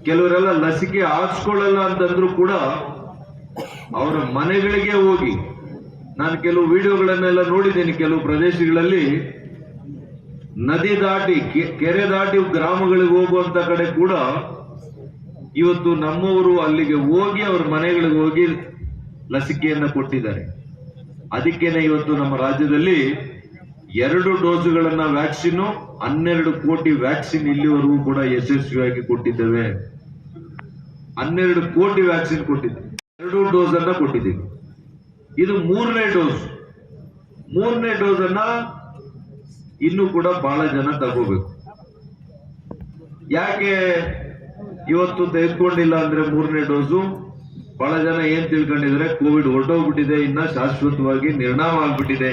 D: ಕೆಲವರೆಲ್ಲ ಲಸಿಕೆ ಹಾಕ್ಸ್ಕೊಳ್ಳಲ್ಲ ಅಂತಂದ್ರೂ ಕೂಡ ಅವರ ಮನೆಗಳಿಗೆ ಹೋಗಿ, ನಾನು ಕೆಲವು ವಿಡಿಯೋಗಳನ್ನೆಲ್ಲ ನೋಡಿದ್ದೀನಿ, ಕೆಲವು ಪ್ರದೇಶಗಳಲ್ಲಿ ನದಿ ದಾಟಿ, ಕೆರೆ ದಾಟಿ ಗ್ರಾಮಗಳಿಗೆ ಹೋಗುವಂತ ಕಡೆ ಕೂಡ ಇವತ್ತು ನಮ್ಮವರು ಅಲ್ಲಿಗೆ ಹೋಗಿ ಅವ್ರ ಮನೆಗಳಿಗೆ ಹೋಗಿ ಲಸಿಕೆಯನ್ನ ಕೊಟ್ಟಿದ್ದಾರೆ. ಅದಕ್ಕೇನೆ ಇವತ್ತು ನಮ್ಮ ರಾಜ್ಯದಲ್ಲಿ 2 ಡೋಸುಗಳನ್ನ ವ್ಯಾಕ್ಸಿನ್, 12 ಕೋಟಿ ವ್ಯಾಕ್ಸಿನ್ ಇಲ್ಲಿವರೆಗೂ ಕೂಡ ಯಶಸ್ವಿಯಾಗಿ ಕೊಟ್ಟಿದ್ದೇವೆ. 12 ಕೋಟಿ ವ್ಯಾಕ್ಸಿನ್ ಕೊಟ್ಟಿದ್ದೇವೆ, 2 ಡೋಸ್ ಅನ್ನ ಕೊಟ್ಟಿದ್ದೀವಿ. ಇದು 3ನೇ ಡೋಸ್. 3ನೇ ಡೋಸ್ ಅನ್ನ ಇನ್ನೂ ಕೂಡ ಬಹಳ ಜನ ತಗೋಬೇಕು. ಯಾಕೆ ಇವತ್ತು ತೆಗೆದುಕೊಂಡಿಲ್ಲ ಅಂದ್ರೆ 3ನೇ ಡೋಸು? ಬಹಳ ಜನ ಏನ್ ತಿಳ್ಕೊಂಡಿದ್ರೆ ಕೋವಿಡ್ ಹೊರಟೋಗ್ಬಿಟ್ಟಿದೆ, ಇನ್ನ ಶಾಶ್ವತವಾಗಿ ನಿರ್ನಾಮ ಆಗ್ಬಿಟ್ಟಿದೆ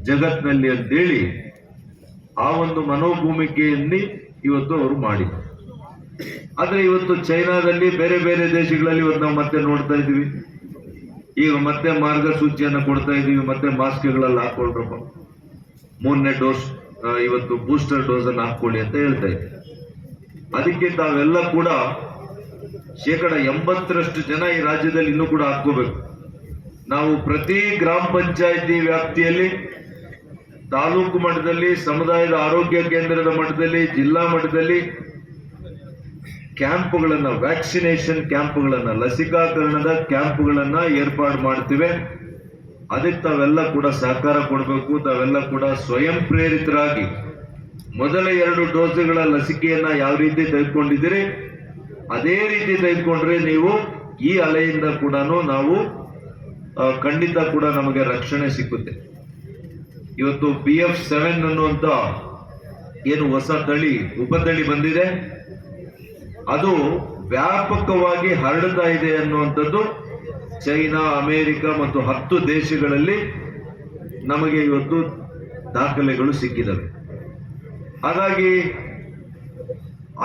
D: ಜಗತ್ನಲ್ಲಿ ಅಂತೇಳಿ ಆ ಒಂದು ಮನೋಭೂಮಿಕೆಯಲ್ಲಿ ಇವತ್ತು ಅವರು ಮಾಡಿದ್ದಾರೆ. ಆದ್ರೆ ಇವತ್ತು ಚೈನಾದಲ್ಲಿ, ಬೇರೆ ಬೇರೆ ದೇಶಗಳಲ್ಲಿ ಇವತ್ತು ನಾವು ಮತ್ತೆ ನೋಡ್ತಾ ಇದೀವಿ, ಈಗ ಮತ್ತೆ ಮಾರ್ಗಸೂಚಿಯನ್ನು ಕೊಡ್ತಾ ಇದೀವಿ, ಮತ್ತೆ ಮಾಸ್ಕ್ಗಳಲ್ಲಿ ಹಾಕೊಳ್ರಪ್ಪ, 3ನೇ ಡೋಸ್ ಇವತ್ತು ಬೂಸ್ಟರ್ ಡೋಸ್ ಅನ್ನು ಹಾಕೊಳ್ಳಿ ಅಂತ ಹೇಳ್ತಾ ಇದ್ದೀವಿ. ಅದಕ್ಕೆ ತಾವೆಲ್ಲ ಕೂಡ 80% ಜನ ಈ ರಾಜ್ಯದಲ್ಲಿ ಇನ್ನೂ ಕೂಡ ಹಾಕೋಬೇಕು. ನಾವು ಪ್ರತಿ ಗ್ರಾಮ ಪಂಚಾಯಿತಿ ವ್ಯಾಪ್ತಿಯಲ್ಲಿ, ತಾಲೂಕು ಮಟ್ಟದಲ್ಲಿ, ಸಮುದಾಯದ ಆರೋಗ್ಯ ಕೇಂದ್ರದ ಮಟ್ಟದಲ್ಲಿ, ಜಿಲ್ಲಾ ಮಟ್ಟದಲ್ಲಿ ಕ್ಯಾಂಪ್ಗಳನ್ನ, ವ್ಯಾಕ್ಸಿನೇಷನ್ ಕ್ಯಾಂಪ್ಗಳನ್ನ, ಲಸಿಕಾಕರಣದ ಕ್ಯಾಂಪ್ಗಳನ್ನ ಏರ್ಪಾಡು ಮಾಡ್ತಿವೆ. ಅದಕ್ಕೆ ತಾವೆಲ್ಲ ಕೂಡ ಸಹಕಾರ ಕೊಡಬೇಕು. ತಾವೆಲ್ಲ ಕೂಡ ಸ್ವಯಂ ಪ್ರೇರಿತರಾಗಿ ಮೊದಲ 2 ಡೋಸ್ಗಳ ಲಸಿಕೆಯನ್ನ ಯಾವ ರೀತಿ ತೆಗೆದುಕೊಂಡಿದ್ದೀರಿ ಅದೇ ರೀತಿ ತೆಗೆದುಕೊಂಡ್ರೆ ನೀವು ಈ ಅಲೆಯಿಂದ ಕೂಡ ನಾವು ಖಂಡಿತ ಕೂಡ ನಮಗೆ ರಕ್ಷಣೆ ಸಿಕ್ಕುತ್ತೆ. ಇವತ್ತು BF7 ಅನ್ನುವಂಥ ಏನು ಹೊಸ ತಳಿ ಉಪತಳಿ ಬಂದಿದೆ, ಅದು ವ್ಯಾಪಕವಾಗಿ ಹರಡ್ತಾ ಇದೆ ಅನ್ನುವಂಥದ್ದು ಚೈನಾ, ಅಮೇರಿಕ ಮತ್ತು 10 ದೇಶಗಳಲ್ಲಿ ನಮಗೆ ಇವತ್ತು ದಾಖಲೆಗಳು ಸಿಕ್ಕಿದವೆ. ಹಾಗಾಗಿ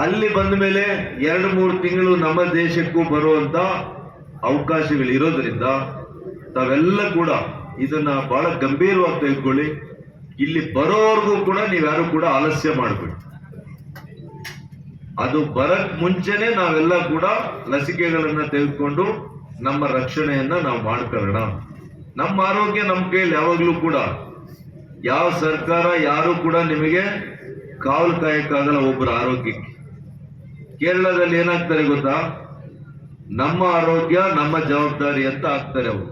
D: ಅಲ್ಲಿ ಬಂದ ಮೇಲೆ 2-3 ತಿಂಗಳು ನಮ್ಮ ದೇಶಕ್ಕೂ ಬರುವಂತ ಅವಕಾಶಗಳಿರೋದ್ರಿಂದ ತಾವೆಲ್ಲ ಕೂಡ ಇದನ್ನ ಬಹಳ ಗಂಭೀರವಾಗಿ ತೆಗೆದುಕೊಳ್ಳಿ. ಇಲ್ಲಿ ಬರೋವರೆಗೂ ಕೂಡ ನೀವ್ಯಾರು ಕೂಡ ಆಲಸ್ಯ ಮಾಡಬೇಡಿ. ಅದು ಬರಕ್ ಮುಂಚೆನೆ ನಾವೆಲ್ಲ ಕೂಡ ಲಸಿಕೆಗಳನ್ನ ತೆಗೆದುಕೊಂಡು ನಮ್ಮ ರಕ್ಷಣೆಯನ್ನ ನಾವು ಮಾಡ್ಕೊಳ್ಳೋಣ. ನಮ್ಮ ಆರೋಗ್ಯ ನಮ್ಮ ಕೈಯಲ್ಲಿ ಯಾವಾಗ್ಲೂ ಕೂಡ, ಯಾವ ಸರ್ಕಾರ ಯಾರು ಕೂಡ ನಿಮಗೆ ಕಾವಲು ಕಾಯಕ್ಕಾಗಲ್ಲ ಒಬ್ಬರ ಆರೋಗ್ಯಕ್ಕೆ. ಕೇರಳದಲ್ಲಿ ಏನಾಗ್ತಾರೆ ಗೊತ್ತಾ, ನಮ್ಮ ಆರೋಗ್ಯ ನಮ್ಮ ಜವಾಬ್ದಾರಿ ಅಂತ ಆಗ್ತಾರೆ ಅವರು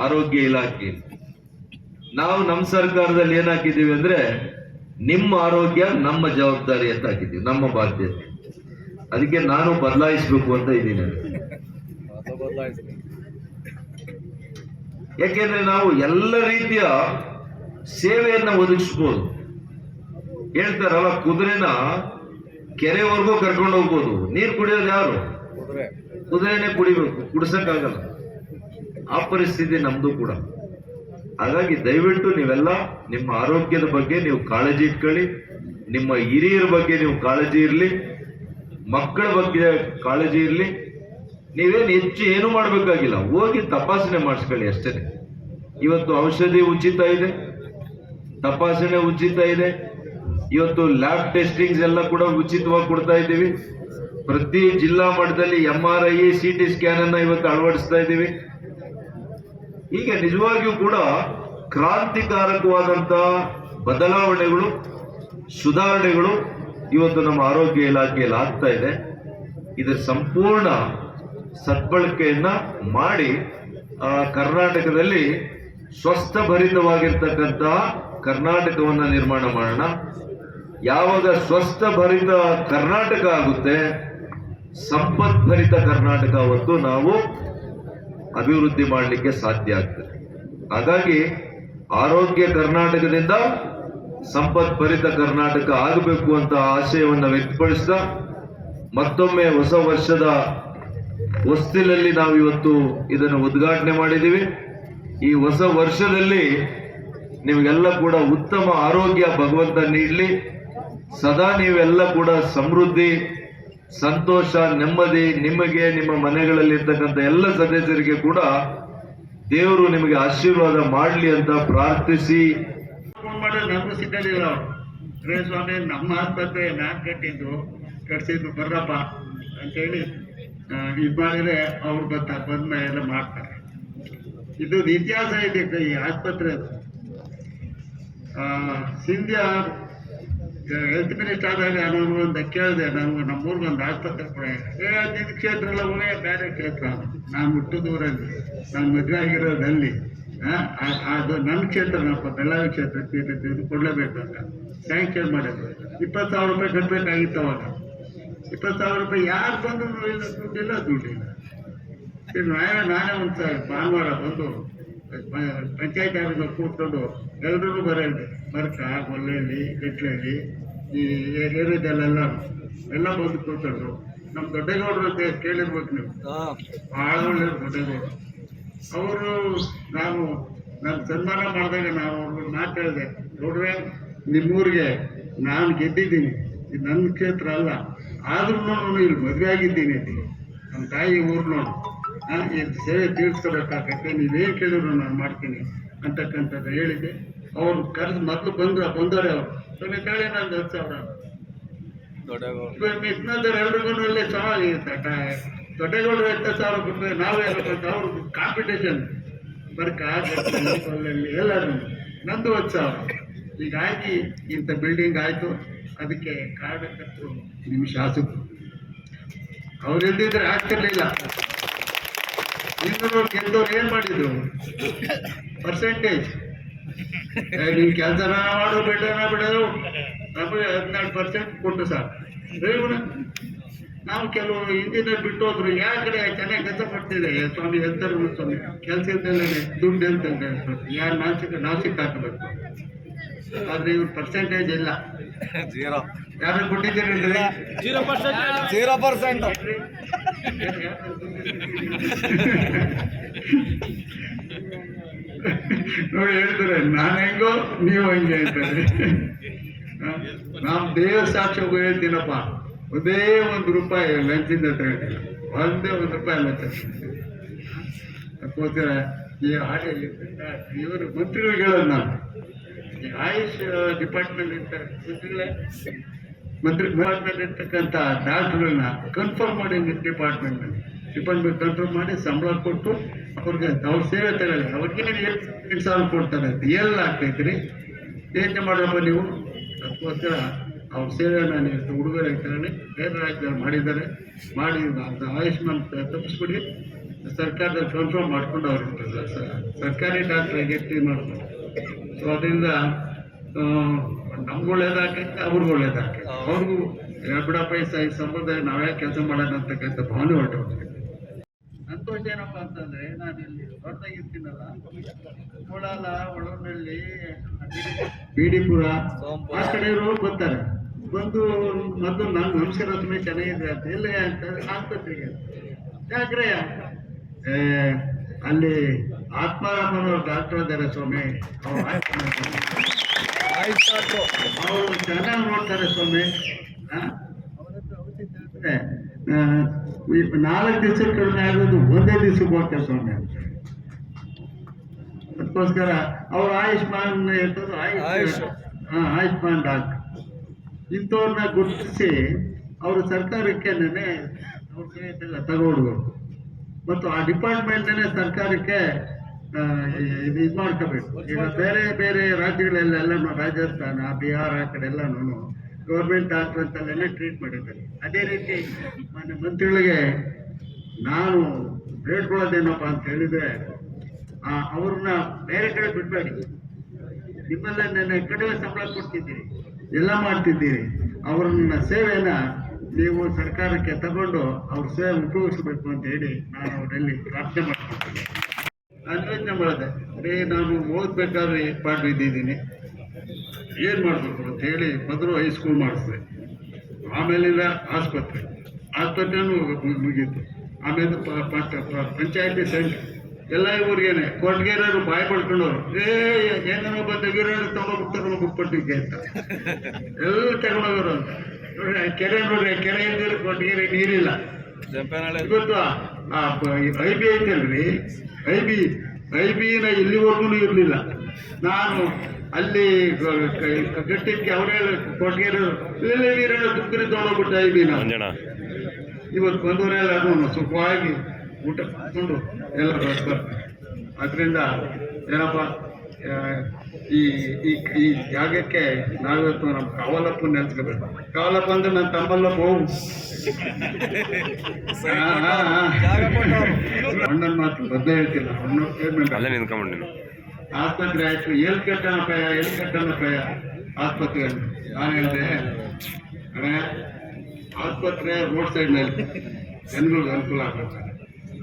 D: ಆರೋಗ್ಯ ಇಲಾಖೆ. ನಾವು ನಮ್ಮ ಸರ್ಕಾರದಲ್ಲಿ ಏನಾಕಿದ್ದೀವಿ ಅಂದ್ರೆ ನಿಮ್ಮ ಆರೋಗ್ಯ ನಮ್ಮ ಜವಾಬ್ದಾರಿ ಅಂತ ಹಾಕಿದ್ದೀವಿ, ನಮ್ಮ ಬಾಧ್ಯತೆ. ಅದಕ್ಕೆ ನಾನು ಬದಲಾಯಿಸಬೇಕು ಅಂತ ಇದ್ದೀನಿ. ಯಾಕೆಂದ್ರೆ ನಾವು ಎಲ್ಲ ರೀತಿಯ ಸೇವೆಯನ್ನ ಒದಗಿಸ್ಬೋದು. ಹೇಳ್ತಾರಲ್ಲ, ಕುದುರೆನ ಕೆರೆವರೆಗೂ ಕರ್ಕೊಂಡು ಹೋಗ್ಬೋದು, ನೀರು ಕುಡಿಯೋದು ಯಾರು? ಕುದುರೆನೇ ಕುಡಿಬೇಕು, ಕುಡಿಸಕ್ಕಾಗಲ್ಲ. ಆ ಪರಿಸ್ಥಿತಿ ನಮ್ದು ಕೂಡ. ಹಾಗಾಗಿ ದಯವಿಟ್ಟು ನೀವೆಲ್ಲ ನಿಮ್ಮ ಆರೋಗ್ಯದ ಬಗ್ಗೆ ನೀವು ಕಾಳಜಿ ಇಟ್ಕೊಳ್ಳಿ. ನಿಮ್ಮ ಹಿರಿಯರ ಬಗ್ಗೆ ನೀವು ಕಾಳಜಿ ಇರಲಿ, ಮಕ್ಕಳ ಬಗ್ಗೆ ಕಾಳಜಿ ಇರಲಿ. ನೀವೇನು ಹೆಚ್ಚು ಏನು ಮಾಡಬೇಕಾಗಿಲ್ಲ, ಹೋಗಿ ತಪಾಸಣೆ ಮಾಡಿಸ್ಕೊಳ್ಳಿ ಅಷ್ಟೇ. ಇವತ್ತು ಔಷಧಿ ಉಚಿತ ಇದೆ, ತಪಾಸಣೆ ಉಚಿತ ಇದೆ. ಇವತ್ತು ಲ್ಯಾಬ್ ಟೆಸ್ಟಿಂಗ್ಸ್ ಎಲ್ಲ ಕೂಡ ಉಚಿತವಾಗಿ ಕೊಡ್ತಾ ಇದ್ದೀವಿ. ಪ್ರತಿ ಜಿಲ್ಲಾ ಮಟ್ಟದಲ್ಲಿ MRI, CT ಸ್ಕ್ಯಾನ್ ಅನ್ನ ಇವತ್ತು ಅಳವಡಿಸ್ತಾ ಇದ್ದೀವಿ. ಈಗ ನಿಜವಾಗಿಯೂ ಕೂಡ ಕ್ರಾಂತಿಕಾರಕವಾದಂತ ಬದಲಾವಣೆಗಳು, ಸುಧಾರಣೆಗಳು ಇವತ್ತು ನಮ್ಮ ಆರೋಗ್ಯ ಇಲಾಖೆಯಲ್ಲಿ ಆಗ್ತಾ ಇದೆ. ಇದರ ಸಂಪೂರ್ಣ ಸದ್ಬಳಕೆಯನ್ನ ಮಾಡಿ ಕರ್ನಾಟಕದಲ್ಲಿ ಸ್ವಸ್ಥ ಭರಿತವಾಗಿರ್ತಕ್ಕಂತಹ ಕರ್ನಾಟಕವನ್ನ ನಿರ್ಮಾಣ ಮಾಡೋಣ. ಯಾವಾಗ ಸ್ವಸ್ಥ ಭರಿತ ಕರ್ನಾಟಕ ಆಗುತ್ತೆ, ಸಂಪದ್ಭರಿತ ಕರ್ನಾಟಕ ಹೊತ್ತು ನಾವು ಅಭಿವೃದ್ಧಿ ಮಾಡಲಿಕ್ಕೆ ಸಾಧ್ಯ ಆಗ್ತದೆ. ಹಾಗಾಗಿ ಆರೋಗ್ಯ ಕರ್ನಾಟಕದಿಂದ ಸಂಪದ್ಭರಿತ ಕರ್ನಾಟಕ ಆಗಬೇಕು ಅಂತ ಆಶಯವನ್ನ ವ್ಯಕ್ತಪಡಿಸ್ತಾ, ಮತ್ತೊಮ್ಮೆ ಹೊಸ ವರ್ಷದ ಹೊಸ್ತಿಲಲ್ಲಿ ನಾವು ಇವತ್ತು ಇದನ್ನು ಉದ್ಘಾಟನೆ ಮಾಡಿದ್ದೀವಿ. ಈ ಹೊಸ ವರ್ಷದಲ್ಲಿ ನಿಮಗೆಲ್ಲ ಕೂಡ ಉತ್ತಮ ಆರೋಗ್ಯ ಭಗವಂತ ನೀಡಲಿ. ಸದಾ ನೀವೆಲ್ಲ ಕೂಡ ಸಮೃದ್ಧಿ, ಸಂತೋಷ, ನೆಮ್ಮದಿ, ನಿಮಗೆ, ನಿಮ್ಮ ಮನೆಗಳಲ್ಲಿ ಇರ್ತಕ್ಕಂಥ ಎಲ್ಲ ಸದಸ್ಯರಿಗೆ ಕೂಡ ದೇವರು ನಿಮಗೆ ಆಶೀರ್ವಾದ ಮಾಡಲಿ ಅಂತ ಪ್ರಾರ್ಥಿಸಿ.
C: ಫೋನ್ ಮಾಡಿದ್ರೆ ನಮಗೂ ಸಿಕ್ಕಲಿಲ್ಲ ಅವರು. ಸ್ವಾಮಿ, ನಮ್ಮ ಆಸ್ಪತ್ರೆ ನಾನು ಕಟ್ಸಿದ್ರು ಬರ್ರಪ್ಪ ಅಂತೇಳಿ ಇದು ಮಾಡಿದ್ರೆ ಅವ್ರು ಬಂದ ಎಲ್ಲ ಮಾಡ್ತಾರೆ. ಇದು ಇತಿಹಾಸ ಇದೆ ಈ ಆಸ್ಪತ್ರೆ. ಸಿಂಧ್ಯಾ ಹೆಲ್ತ್ ಮಿನಿಸ್ಟರ್ ಆದಾಗ ನಾನು ಒಂದು ಕೇಳಿದೆ, ನಮ್ಗೆ ನಮ್ಮೂರ್ಗೆ ಒಂದು ಆಸ್ಪತ್ರೆ ಕೂಡ ನಿನ್ನ ಕ್ಷೇತ್ರ ಎಲ್ಲ ಹೋಗಿ ಬೇರೆ ಕ್ಷೇತ್ರ. ನಾನು ಹುಟ್ಟದೂರಲ್ಲಿ, ನಾನು ಮದುವೆ ಆಗಿರೋದಲ್ಲಿ, ಅದು ನನ್ನ ಕ್ಷೇತ್ರ, ನಮ್ಮ ಬೆಳಗಾವಿ ಕ್ಷೇತ್ರಕ್ಕೆ ಇದು ಕೊಡಲೇಬೇಕು ಅಂತ ಸ್ಯಾಂಕ್ಷನ್ ಮಾಡಿದ್ರು. 20,000 ರೂಪಾಯಿ ಕಟ್ಟಬೇಕಾಗಿತ್ತು ಅವಾಗ. 20,000 ರೂಪಾಯಿ ಯಾರು ಬಂದ್ರು ಇಲ್ಲ, ದುಡ್ಡಿಲ್ಲ. ನಾನೇ ಒಂದು ಭಾನುವಾರ ಬಂದು ಪಂಚಾಯತ್ ಆಫೀಸಲ್ಲಿ ಕೂತ್ಕೊಂಡು ಎಲ್ಲರೂ ಬರೋದು, ಮರ್ಕ, ಗೊಲ್ಲೆಯಲ್ಲಿ, ಗಟ್ಲಲ್ಲಿ, ಈ ಏರಿಯಾದಲ್ಲೆಲ್ಲ ಎಲ್ಲ ಬಂದು ಕೂತ್ಕೊಂಡ್ರು. ನಮ್ಮ ದೊಡ್ಡಗೌಡರು ಅಂತ ಕೇಳಿರ್ಬೇಕು ನೀವು, ಭಾಳ ಒಳ್ಳೆಯವರು ದೊಡ್ಡಗೌಡರು. ಅವರು ನಾನು ಸನ್ಮಾನ ಮಾಡಿದಾಗ ನಾವು ಅವ್ರಿಗೆ ಮಾತಾಡಿದೆ, ನೋಡ್ರೆ ನಿಮ್ಮೂರಿಗೆ ನಾನು ಗೆದ್ದಿದ್ದೀನಿ, ಇದು ನನ್ನ ಕ್ಷೇತ್ರ ಅಲ್ಲ, ಆದ್ರೂ ಇಲ್ಲಿ ಮದುವೆ ಆಗಿದ್ದೀನಿ, ನಮ್ಮ ತಾಯಿ ಊರು ನೋಡು, ಇದು ಸೇವೆ ತೀರ್ಸ್ಕೋಬೇಕಾಗತ್ತೆ, ನೀವೇನು ಕೇಳಿದ್ರು ನಾನು ಮಾಡ್ತೀನಿ ಅಂತಕ್ಕಂಥದ್ದು ಹೇಳಿದ್ದೆ. ಅವ್ರು ಕರೆದು ಮೊದಲು ಬಂದವರೇ ಅವರು ಕೇಳಿ ನಾನು 10,000 ಮಿತ್ನಂದ್ರೆ ಎಲ್ರಿಗೂ ಅಲ್ಲೇ ದೊಡ್ಡಗೌಡರು 10,000 ಕೊಟ್ಟರೆ ನಾವೇ ಅವ್ರ ಕಾಂಪಿಟೇಷನ್ ಬರ್ಕ ಎಲ್ಲರೂ ನಂದು 10,000. ಹೀಗಾಗಿ ಇಂಥ ಬಿಲ್ಡಿಂಗ್ ಆಯಿತು. ಅದಕ್ಕೆ ಕಾರಣಕರ್ತರು ನಿಮ್ಮ ಶಾಸಕರು, ಅವ್ರು ಎಲ್ಲಿದ್ರೆ ಆಗ್ತಿರ್ಲಿಲ್ಲ. ಇನ್ನೂರು ಗೆದ್ದವ್ರು ಏನು ಮಾಡಿದ್ರು? ಪರ್ಸೆಂಟೇಜ್ ನೀವು ಕೆಲಸ ಮಾಡು, ಬಿಡೋದು ನಮಗೆ 14% ಕೊಟ್ಟು ಸಾಕು. ನಾವು ಕೆಲವರು ಇಂಜಿನಿಯರ್ ಬಿಟ್ಟು ಹೋದ್ರು, ಯಾವ ಕಡೆ ಚೆನ್ನಾಗಿ ಕೆಲಸ ಮಾಡ್ತಿದೆ ಸ್ವಾಮಿ ಹೇಳ್ತಾರೆ ಸ್ವಾಮಿ, ಕೆಲಸ ಇದ್ದಲ್ಲೇ ದುಡ್ಡು ಅಂತ ಯಾರು ನಾವು ಸಿಕ್ಕಾಕಬೇಕು. ಆದ್ರೆ ಇವ್ರ ಪರ್ಸೆಂಟೇಜ್ ಇಲ್ಲ, ಯಾರು ಕೊಟ್ಟಿದ್ದೀರಿ?
E: 0%.
C: ನೋಡಿ ಹೇಳ್ತಾರೆ, ನಾನು ಹೆಂಗೋ ನೀವು ಹಂಗೆ ಅಂತಾರೆ. ನಾವು ದೇವ ಸಾಕ್ಷಿ ಹೇಳ್ತೀನಪ್ಪ, ಒಂದೇ ₹1 ಲಂಚಿಂದ ತಗೊಂಡಿಲ್ಲ, ಒಂದೇ ₹1 ಲಂಚ. ಅದಕ್ಕೋಸ್ಕರ ಈ ಇವರು ಮಂತ್ರಿಗಳಿಗೆ ಹೇಳೋದು ನಾನು, ಈ ಆಯುಷ್ ಡಿಪಾರ್ಟ್ಮೆಂಟ್ ಇರ್ತಾರೆ ಮಂತ್ರಿ ಡಿಪಾರ್ಟ್ಮೆಂಟ್ ಇರ್ತಕ್ಕಂಥ ಡಾಕ್ಟರ್ಗಳನ್ನ ಕನ್ಫರ್ಮ್ ಮಾಡಿ ಡಿಪಾರ್ಟ್ಮೆಂಟ್ ಕನ್ಫರ್ಮ್ ಮಾಡಿ ಸಂಬಳ ಕೊಟ್ಟು ಅವ್ರಿಗೆ ಅವ್ರ ಸೇವೆ ತಗೊಳ್ಳಿ. ಅವ್ರಿಗೆ 8,000 ಕೊಡ್ತಾರೆ ಅಂತ ಎಲ್ಲ ಆಗ್ತೈತ್ರಿ, ಯೋಚನೆ ಮಾಡಪ್ಪ ನೀವು. ಅದಕ್ಕೋಸ್ಕರ ಅವ್ರ ಸೇವೆಯನ್ನು ನೀವು ಹುಡುಗರ ತಗೊಳ್ಳಿ. ಬೇರೆ ರಾಜ್ಯದಲ್ಲಿ ಮಾಡಿದ್ದಾರೆ, ಮಾಡಿ ಆಯುಷ್ಮಾನ್ ತಪ್ಪಿಸ್ಬಿಡಿ, ಸರ್ಕಾರದಲ್ಲಿ ಕನ್ಫರ್ಮ್ ಮಾಡ್ಕೊಂಡು ಅವ್ರಿಗೆ ಸರ್ಕಾರಿ ಡಾಕ್ಟ್ರಿಗೆ ಫ್ರೀ ಮಾಡ್ತಾರೆ. ಸೊ ಅದರಿಂದ ನಮ್ಗೆ ಒಳ್ಳೇದಾಕೈತೆ, ಅವ್ರಿಗೂ ಒಳ್ಳೇದಾಕೈತೆ. ಅವ್ರಿಗೂ ಬಿಡಪ್ಪ ಈ ಸಂಪ್ರದಾಯ ನಾವೇ ಕೆಲಸ ಮಾಡೋಣ ಅಂತಕ್ಕಂಥ ಭಾವನೆ ಹೊರಟೋಗ್ತದೆ. ಸಂತೋಷ ಏನಪ್ಪ ಅಂತಂದ್ರೆ, ನಾನು ಇಲ್ಲಿ ಹೊರತಾಗಿರ್ತೀನಲ್ಲ, ಕೋಲಾರ, ಒಳನಲ್ಲಿ, ಬಿಡಿಪುರ ಆ ಕಡೆಯವರು ಬರ್ತಾರೆ, ಬಂದು ಮೊದಲು ನಾನು ನಮಸ್ಕಾರ ತುಂಬ ಚೆನ್ನಾಗಿದೆ ಅಂತ ಎಲ್ಲ ಅಂತ ಆಸ್ಪತ್ರೆಗೆ ಯಾಕ್ರೆ ಅಲ್ಲಿ ಆತ್ಮಾರಾಮನವ್ರು ಡಾಕ್ಟರ್ ಇದ್ದಾರೆ ಸ್ವಾಮಿ, ಅವರು ಚೆನ್ನಾಗಿ ನೋಡ್ತಾರೆ ಸ್ವಾಮಿ. 4 ದಿವಸ ಕಡಿಮೆ ಆಗೋದು ಒಂದೇ ದಿವಸಕ್ಕೆ ಹೋಗ್ತಾರೆ ಸ್ವಾಮಿ ಅಂತ. ಅದಕ್ಕೋಸ್ಕರ ಅವ್ರು ಆಯುಷ್ಮಾನ್ ಇರ್ತದೆ, ಆಯುಷ್ಮಾನ್ ಡಾಕ್ಟರ್ ಇಂಥವ್ರನ್ನ ಗುರುತಿಸಿ ಅವರು ಸರ್ಕಾರಕ್ಕೆ ಅವ್ರ ಕೈಯೆಲ್ಲ ತಗೊಡ್ಬೇಕು ಮತ್ತು ಆ ಡಿಪಾರ್ಟ್ಮೆಂಟನ್ನೇ ಸರ್ಕಾರಕ್ಕೆ ಇದು ಮಾಡ್ಕೋಬೇಕು. ಈಗ ಬೇರೆ ಬೇರೆ ರಾಜ್ಯಗಳೆಲ್ಲ ರಾಜಸ್ಥಾನ, ಬಿಹಾರ ಆ ಕಡೆ ಎಲ್ಲನೂ ಗೌರ್ಮೆಂಟ್ ಡಾಕ್ಟರ್ ಅಂತೆಲ್ಲ ಟ್ರೀಟ್ ಮಾಡಿದ್ದಾರೆ. ಅದೇ ರೀತಿ ಮೊನ್ನೆ ಮಂತ್ರಿಗಳಿಗೆ ನಾನು ಬೇಡ್ಕೊಳ್ಳೋದೇನಪ್ಪ ಅಂತ ಹೇಳಿದ್ರೆ, ಅವ್ರನ್ನ ಬೇರೆ ಕಡೆ ಬಿಡಬೇಡಿ, ನಿಮ್ಮೆಲ್ಲ ನನ್ನ ಕಡಿಮೆ ಸಂಬಳ ಕೊಡ್ತಿದ್ದೀರಿ, ಎಲ್ಲ ಮಾಡ್ತಿದ್ದೀರಿ, ಅವ್ರನ್ನ ಸೇವೆನ ನೀವು ಸರ್ಕಾರಕ್ಕೆ ತಗೊಂಡು ಅವ್ರ ಸೇವೆ ಉಪಯೋಗಿಸ್ಬೇಕು ಅಂತ ಹೇಳಿ ನಾನು ಅವರಲ್ಲಿ ಪ್ರಾರ್ಥನೆ ಮಾಡ್ಕೊಳ್ತೀನಿ. ನಾನು ಯೋಚನೆ ಮಾಡಿದೆ, ನಾನು ಓದ್ಬೇಕಾದ್ರೆ ಪಾಠ ಇದ್ದಿದ್ದೀನಿ, ಏನು ಮಾಡಬೇಕು ಅಂತ ಹೇಳಿ ಮೊದಲು ಹೈಸ್ಕೂಲ್ ಮಾಡಿಸಿದೆ, ಆಮೇಲಿಂದ ಆಸ್ಪತ್ರೆನೂ ಮುಗೀತು, ಆಮೇಲೆ ಪಂಚಾಯತಿ ಸೆಂಟ್ರ್ ಎಲ್ಲ ಊರಿಗೇನೆ ಕೊಟ್ಗೆರೆಯವರು ಬಾಯಿ ಪಡ್ಕೊಂಡವ್ರು, ಏನೋ ಬಂದ ವೀರಣ್ಣ ತಗೊಂಡೋಗ್ಬಿಟ್ಬಿಟ್ಟಿದ್ದೆ ಅಂತ ಎಲ್ಲ ತಗೊಂಡೋಗೋರು ಅಂತ. ನೋಡಿ ಕೆರೆ ನೋಡ್ರಿ, ಕೆರೆ ಇಲ್ದಿರ ಕೊಟ್ಗೆರೆ ನೀರಿಲ್ಲ. ಇವತ್ತು IB ಐತಲ್ರಿ, ಐಬಿನ ಇಲ್ಲಿವರೆಗೂ ಇರಲಿಲ್ಲ. ನಾನು ಅಲ್ಲಿ ಗಟ್ಟಿಗೆ ಅವರೇ ಕೊಟ್ಗೆರೆ ಇಲ್ಲ ವೀರಣ್ಣ ತುಕ್ಕರಿ ತಗೊಂಡೋಗ್ಬಿಟ್ಟು IBನ ಇವತ್ತು ಬಂದವರೇ ಎಲ್ಲ ಸುಖವಾಗಿ ಊಟ ಮಾಡಿಕೊಂಡು ಎಲ್ಲ ಬರ್ತಾರೆ. ಅದರಿಂದ ಏನಪ್ಪ, ಈ ಜಾಗಕ್ಕೆ ನಾವಿವತ್ತು ನಮ್ಮ ಕಾವಲಪ್ಪನ ನೆನೆಸ್ಕೋಬೇಕು. ಕಾವಲಪ್ಪ ಅಂದ್ರೆ ನನ್ನ ತಮ್ಮಲ್ಲಪ್ಪ, ಅಣ್ಣನ ಮಾತು ಬದ್ದೇ ಹೇಳ್ತಿಲ್ಲ, ಅಣ್ಣ ಪೇಮೆಂಟ್ ಆಸ್ಪತ್ರೆ ಆಯ್ತು, ಎಲ್ಲಿ ಕಟ್ಟಣಪ್ಪ ಆಸ್ಪತ್ರೆ. ನಾನು ಹೇಳಿದೆ, ಅಣ್ಣ ಆಸ್ಪತ್ರೆ ರೋಡ್ ಸೈಡ್ನಲ್ಲಿ ಜನಗಳಿಗೆ ಅನುಕೂಲ ಆಗ್ತದೆ.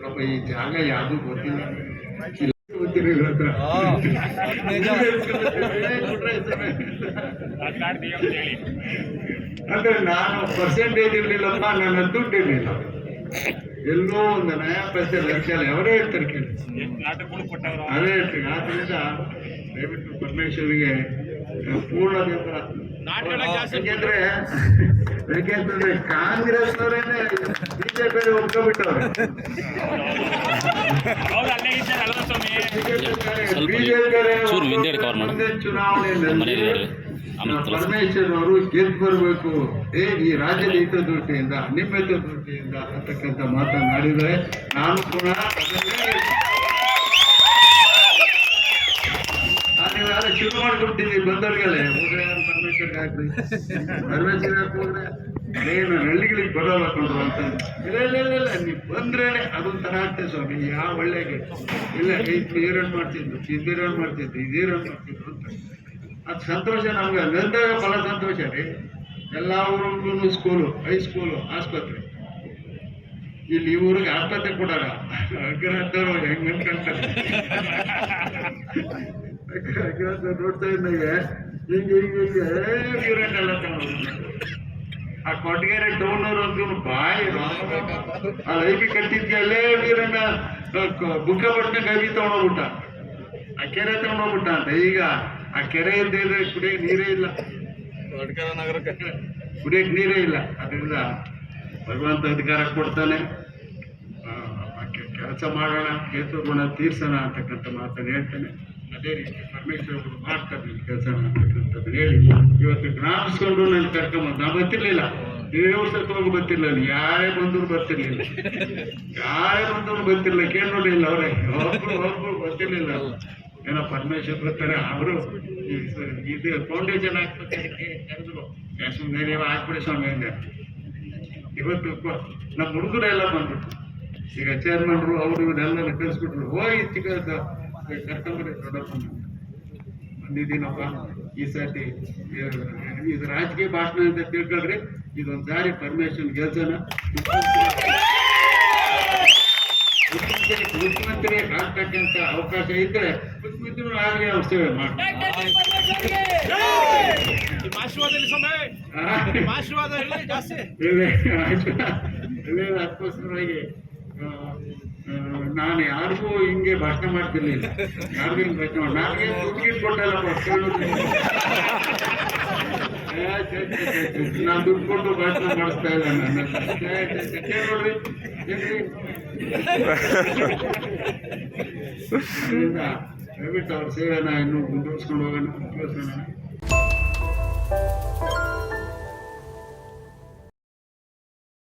C: ಪಾಪ ಈ ಜಾಗ ಯಾವುದು ಗೊತ್ತಿಲ್ಲ, ಗೊತ್ತಿರೋ ಹತ್ರ ಅಂದ್ರೆ ನಾನು ಪರ್ಸೆಂಟೇಜ್ ಇರಲಿಲ್ಲಪ್ಪ, ನನ್ನ ದುಡ್ಡು ಇರಲಿಲ್ಲ, ಎಲ್ಲೋ ಒಂದು ನಯ ಲಕ್ಷ ಅವರೇ ಹೇಳ್ತಾರೆ ಕೇಳಿ, ಅದೇ ಹೇಳ್ತೀನಿ. ಆದ್ರಿಂದ ದಯವಿಟ್ಟು ಪರಮೇಶ್ವರಿಗೆ ಪೂರ್ಣ ಬೆಂಬಲ. ಯಾಕೆಂತಂದ್ರೆ ಕಾಂಗ್ರೆಸ್ನವರೇನೆ ಬಿಜೆಪಿ ಒಪ್ಕೊಂಡ್ಬಿಟ್ಟವ್ರೆ, ಚುನಾವಣೆಯಲ್ಲಿ ಪರಮೇಶ್ವರವರು ಗೆದ್ದು ಬರಬೇಕು, ಈ ರಾಜ್ಯದ ಹಿತ ದೃಷ್ಟಿಯಿಂದ, ನಿಮ್ಮ ಹಿತ ದೃಷ್ಟಿಯಿಂದ ಅಂತಕ್ಕಂಥ ಮಾತನಾಡಿದರೆ ನಾನು ಪುನಃ ನೀವೆಲ್ಲ ಶುರು ಮಾಡ್ಕೊಟ್ಟಿದ್ದೀವಿ ಬಂದವ್ರಿಗೆಲ್ಲ ಪರಮೇಶ್ವರ್ಗೆ ಹಾಕ್ರಿ, ಪರಮೇಶ್ವರ್ ಹಾಕೋದ್ರೆ ಏನು ಹಳ್ಳಿಗಳಿಗೆ ಬರೋಲ್ಲ ಕೊಂಡ್ರು ಅಂತ. ಇಲ್ಲ ನೀವು ಬಂದ್ರೇನೆ ಅದೊಂಥರ ಆಗ್ತದೆ ಸ್ವಾಮಿ, ಯಾವ ಒಳ್ಳೆಗೆ ಇಲ್ಲ ಈರನ್ ಮಾಡ್ತಿದ್ರು, ಇದ್ದೀರನ್ ಮಾಡ್ತಿದ್ರು, ಇದೀರನ್ ಮಾಡ್ತಿದ್ರು ಅಂತ. ಅದು ಸಂತೋಷ ನಮ್ಗೆ, ನಂದಾಗ ಬಹಳ ಸಂತೋಷ ರೀ. ಎಲ್ಲ ಊರಿಗೂ ಸ್ಕೂಲು, ಹೈಸ್ಕೂಲು, ಆಸ್ಪತ್ರೆ ಇಲ್ಲಿ ಈ ಊರಿಗೆ ಆತ್ಮಹತ್ಯೆ ಕೊಡಾರ ಅಗ್ರಹದವ್ರು ಹೆಂಗ್ ಅನ್ಕೊಂತಾರೆ. ಅಗ್ರಹದವ್ರು ನೋಡ್ತಾ ಇದ್ದಾಗ ಹಿಂಗೆ ವೀರಣ್ಣೆಲ್ಲ ತಗೊಂಡು ಆ ಕೊಟ್ಟಿಗೆರೆ ಟೌನವ್ರು ಅಂತ ಬಾಯಿ ಆ ಲೈಫಿ ಕಟ್ಟಿದ್ಕೆ ಅಲ್ಲೇ ವೀರಣ್ಣ ಬುಕ್ಕಪಟ್ಟಣ ಗವಿ ತಗೊಂಡೋಗ್ಬಿಟ್ಟ, ಆ ಕೆರೆ ತಗೊಂಡೋಗ್ಬಿಟ್ಟ ಅಂತ. ಈಗ ಆ ಕೆರೆ ಇದ್ದಿದ್ರೆ ಕುಡಿಯಕ್ಕೆ ನೀರೇ ಇಲ್ಲ, ಕುಡಿಯಕ್ಕೆ ನೀರೇ ಇಲ್ಲ. ಅದರಿಂದ ಭಗವಂತ ಅಧಿಕಾರ ಕೊಡ್ತಾನೆ, ಕೆಲಸ ಮಾಡೋಣ, ಕೇಸು ಗುಣ ತೀರ್ಸೋಣ ಅಂತಕ್ಕಂಥ ಮಾತನ್ನು ಹೇಳ್ತಾನೆ. ಅದೇ ರೀತಿ ಪರಮೇಶ್ವರ ಮಾಡ್ತಾರೆ ಕೆಲಸ ಅಂತಕ್ಕಂಥದ್ದು ಹೇಳಿ ಇವತ್ತು ಜ್ಞಾಪಿಸ್ಕೊಂಡು ನಾನು ಕರ್ಕೊಂಬಂದು ನಾ ಬರ್ತಿರ್ಲಿಲ್ಲ, ದೇವಸ್ಥಾನಕ್ಕೆ ಹೋಗಿ ಬರ್ತಿರ್ಲಿಲ್ಲ, ಯಾರೇ ಬಂದ್ರು ಬರ್ತಿರ್ಲಿಲ್ಲ, ಯಾರೇ ಬಂದ್ರು ಬರ್ತಿರ್ಲಿಲ್ಲ, ಕೇಳಿ ನೋಡಿಲ್ಲ ಅವರೇ ಒಬ್ರು ಬರ್ತಿರ್ಲಿಲ್ಲ. ಏನೋ ಪರಮೇಶ್ವರ್ ಬರ್ತಾರೆ, ಅವರು ಇದು ಫೌಂಡೇಶನ್ ಹಾಕ್ಬೇಕಾದ್ರೆ ಕರೆದ್ರು, ಸುಮ್ಮನೆ ಹಾಕ್ಬಿಡಿ ಸ್ವಾಮಿ ಅಂದೆ. ಇವತ್ತು ನಮ್ಮ ಹುಡುಗರೆಲ್ಲ ಬಂದ್ಬಿಟ್ರು, ಈಗ ಚೇರ್ಮನ್ರು ಅವರು ಇವರೆಲ್ಲ ಕಳಿಸ್ಬಿಟ್ರು, ಹೋಗಿ ಚಿಕ್ಕ ಕರ್ಕೊಂಡ್ರೆ ದೊಡ್ಡಪ್ಪ ಬಂದಿದ್ದೀನಪ್ಪ ಈ ಸರ್ತಿ ಇದು ರಾಜಕೀಯ ಭಾಷಣ ಅಂತ ತಿಳ್ಕೊಳ್ರಿ, ಇದೊಂದು ಸಾರಿ ಪರಮೇಶ್ವರನ್ ಗೆಲ್ಸೋಣ, ಮುಖ್ಯಮಂತ್ರಿ ಆಗ್ತಕ್ಕಂಥ ಅವಕಾಶ ಇದ್ರೆ ಮುಖ್ಯಮಂತ್ರಿ ಆಗಲಿ ಅವ್ರ ಸೇವೆ ಮಾಡ್ತಾರೆ. ಅದಕ್ಕೋಸ್ಕರವಾಗಿ ನಾನು ಯಾರಿಗೂ ಹಿಂಗೆ ಭಾಷಣ ಮಾಡ್ತಿರ್ಲಿಲ್ಲ, ಯಾರಿಗೂ ಹಿಂಗೆ ಭಾಷಣ ಮಾಡಿ ನನಗೆ ದುಡ್ಡು ಕೊಟ್ಟಲ್ಲಪ್ಪ, ನಾನು ದುಡ್ಡು ಕೊಟ್ಟು ಭಾಷಣ ಮಾಡಿಸ್ತಾ ಇಲ್ಲ. ನನ್ನ ನೋಡ್ರಿ ದಯವಿಟ್ಟು ಅವ್ರ ಸೇವೆನ ಇನ್ನೂ ಮುಂದುವರ್ಸ್ಕೊಂಡು ಹೋಗೋಣ.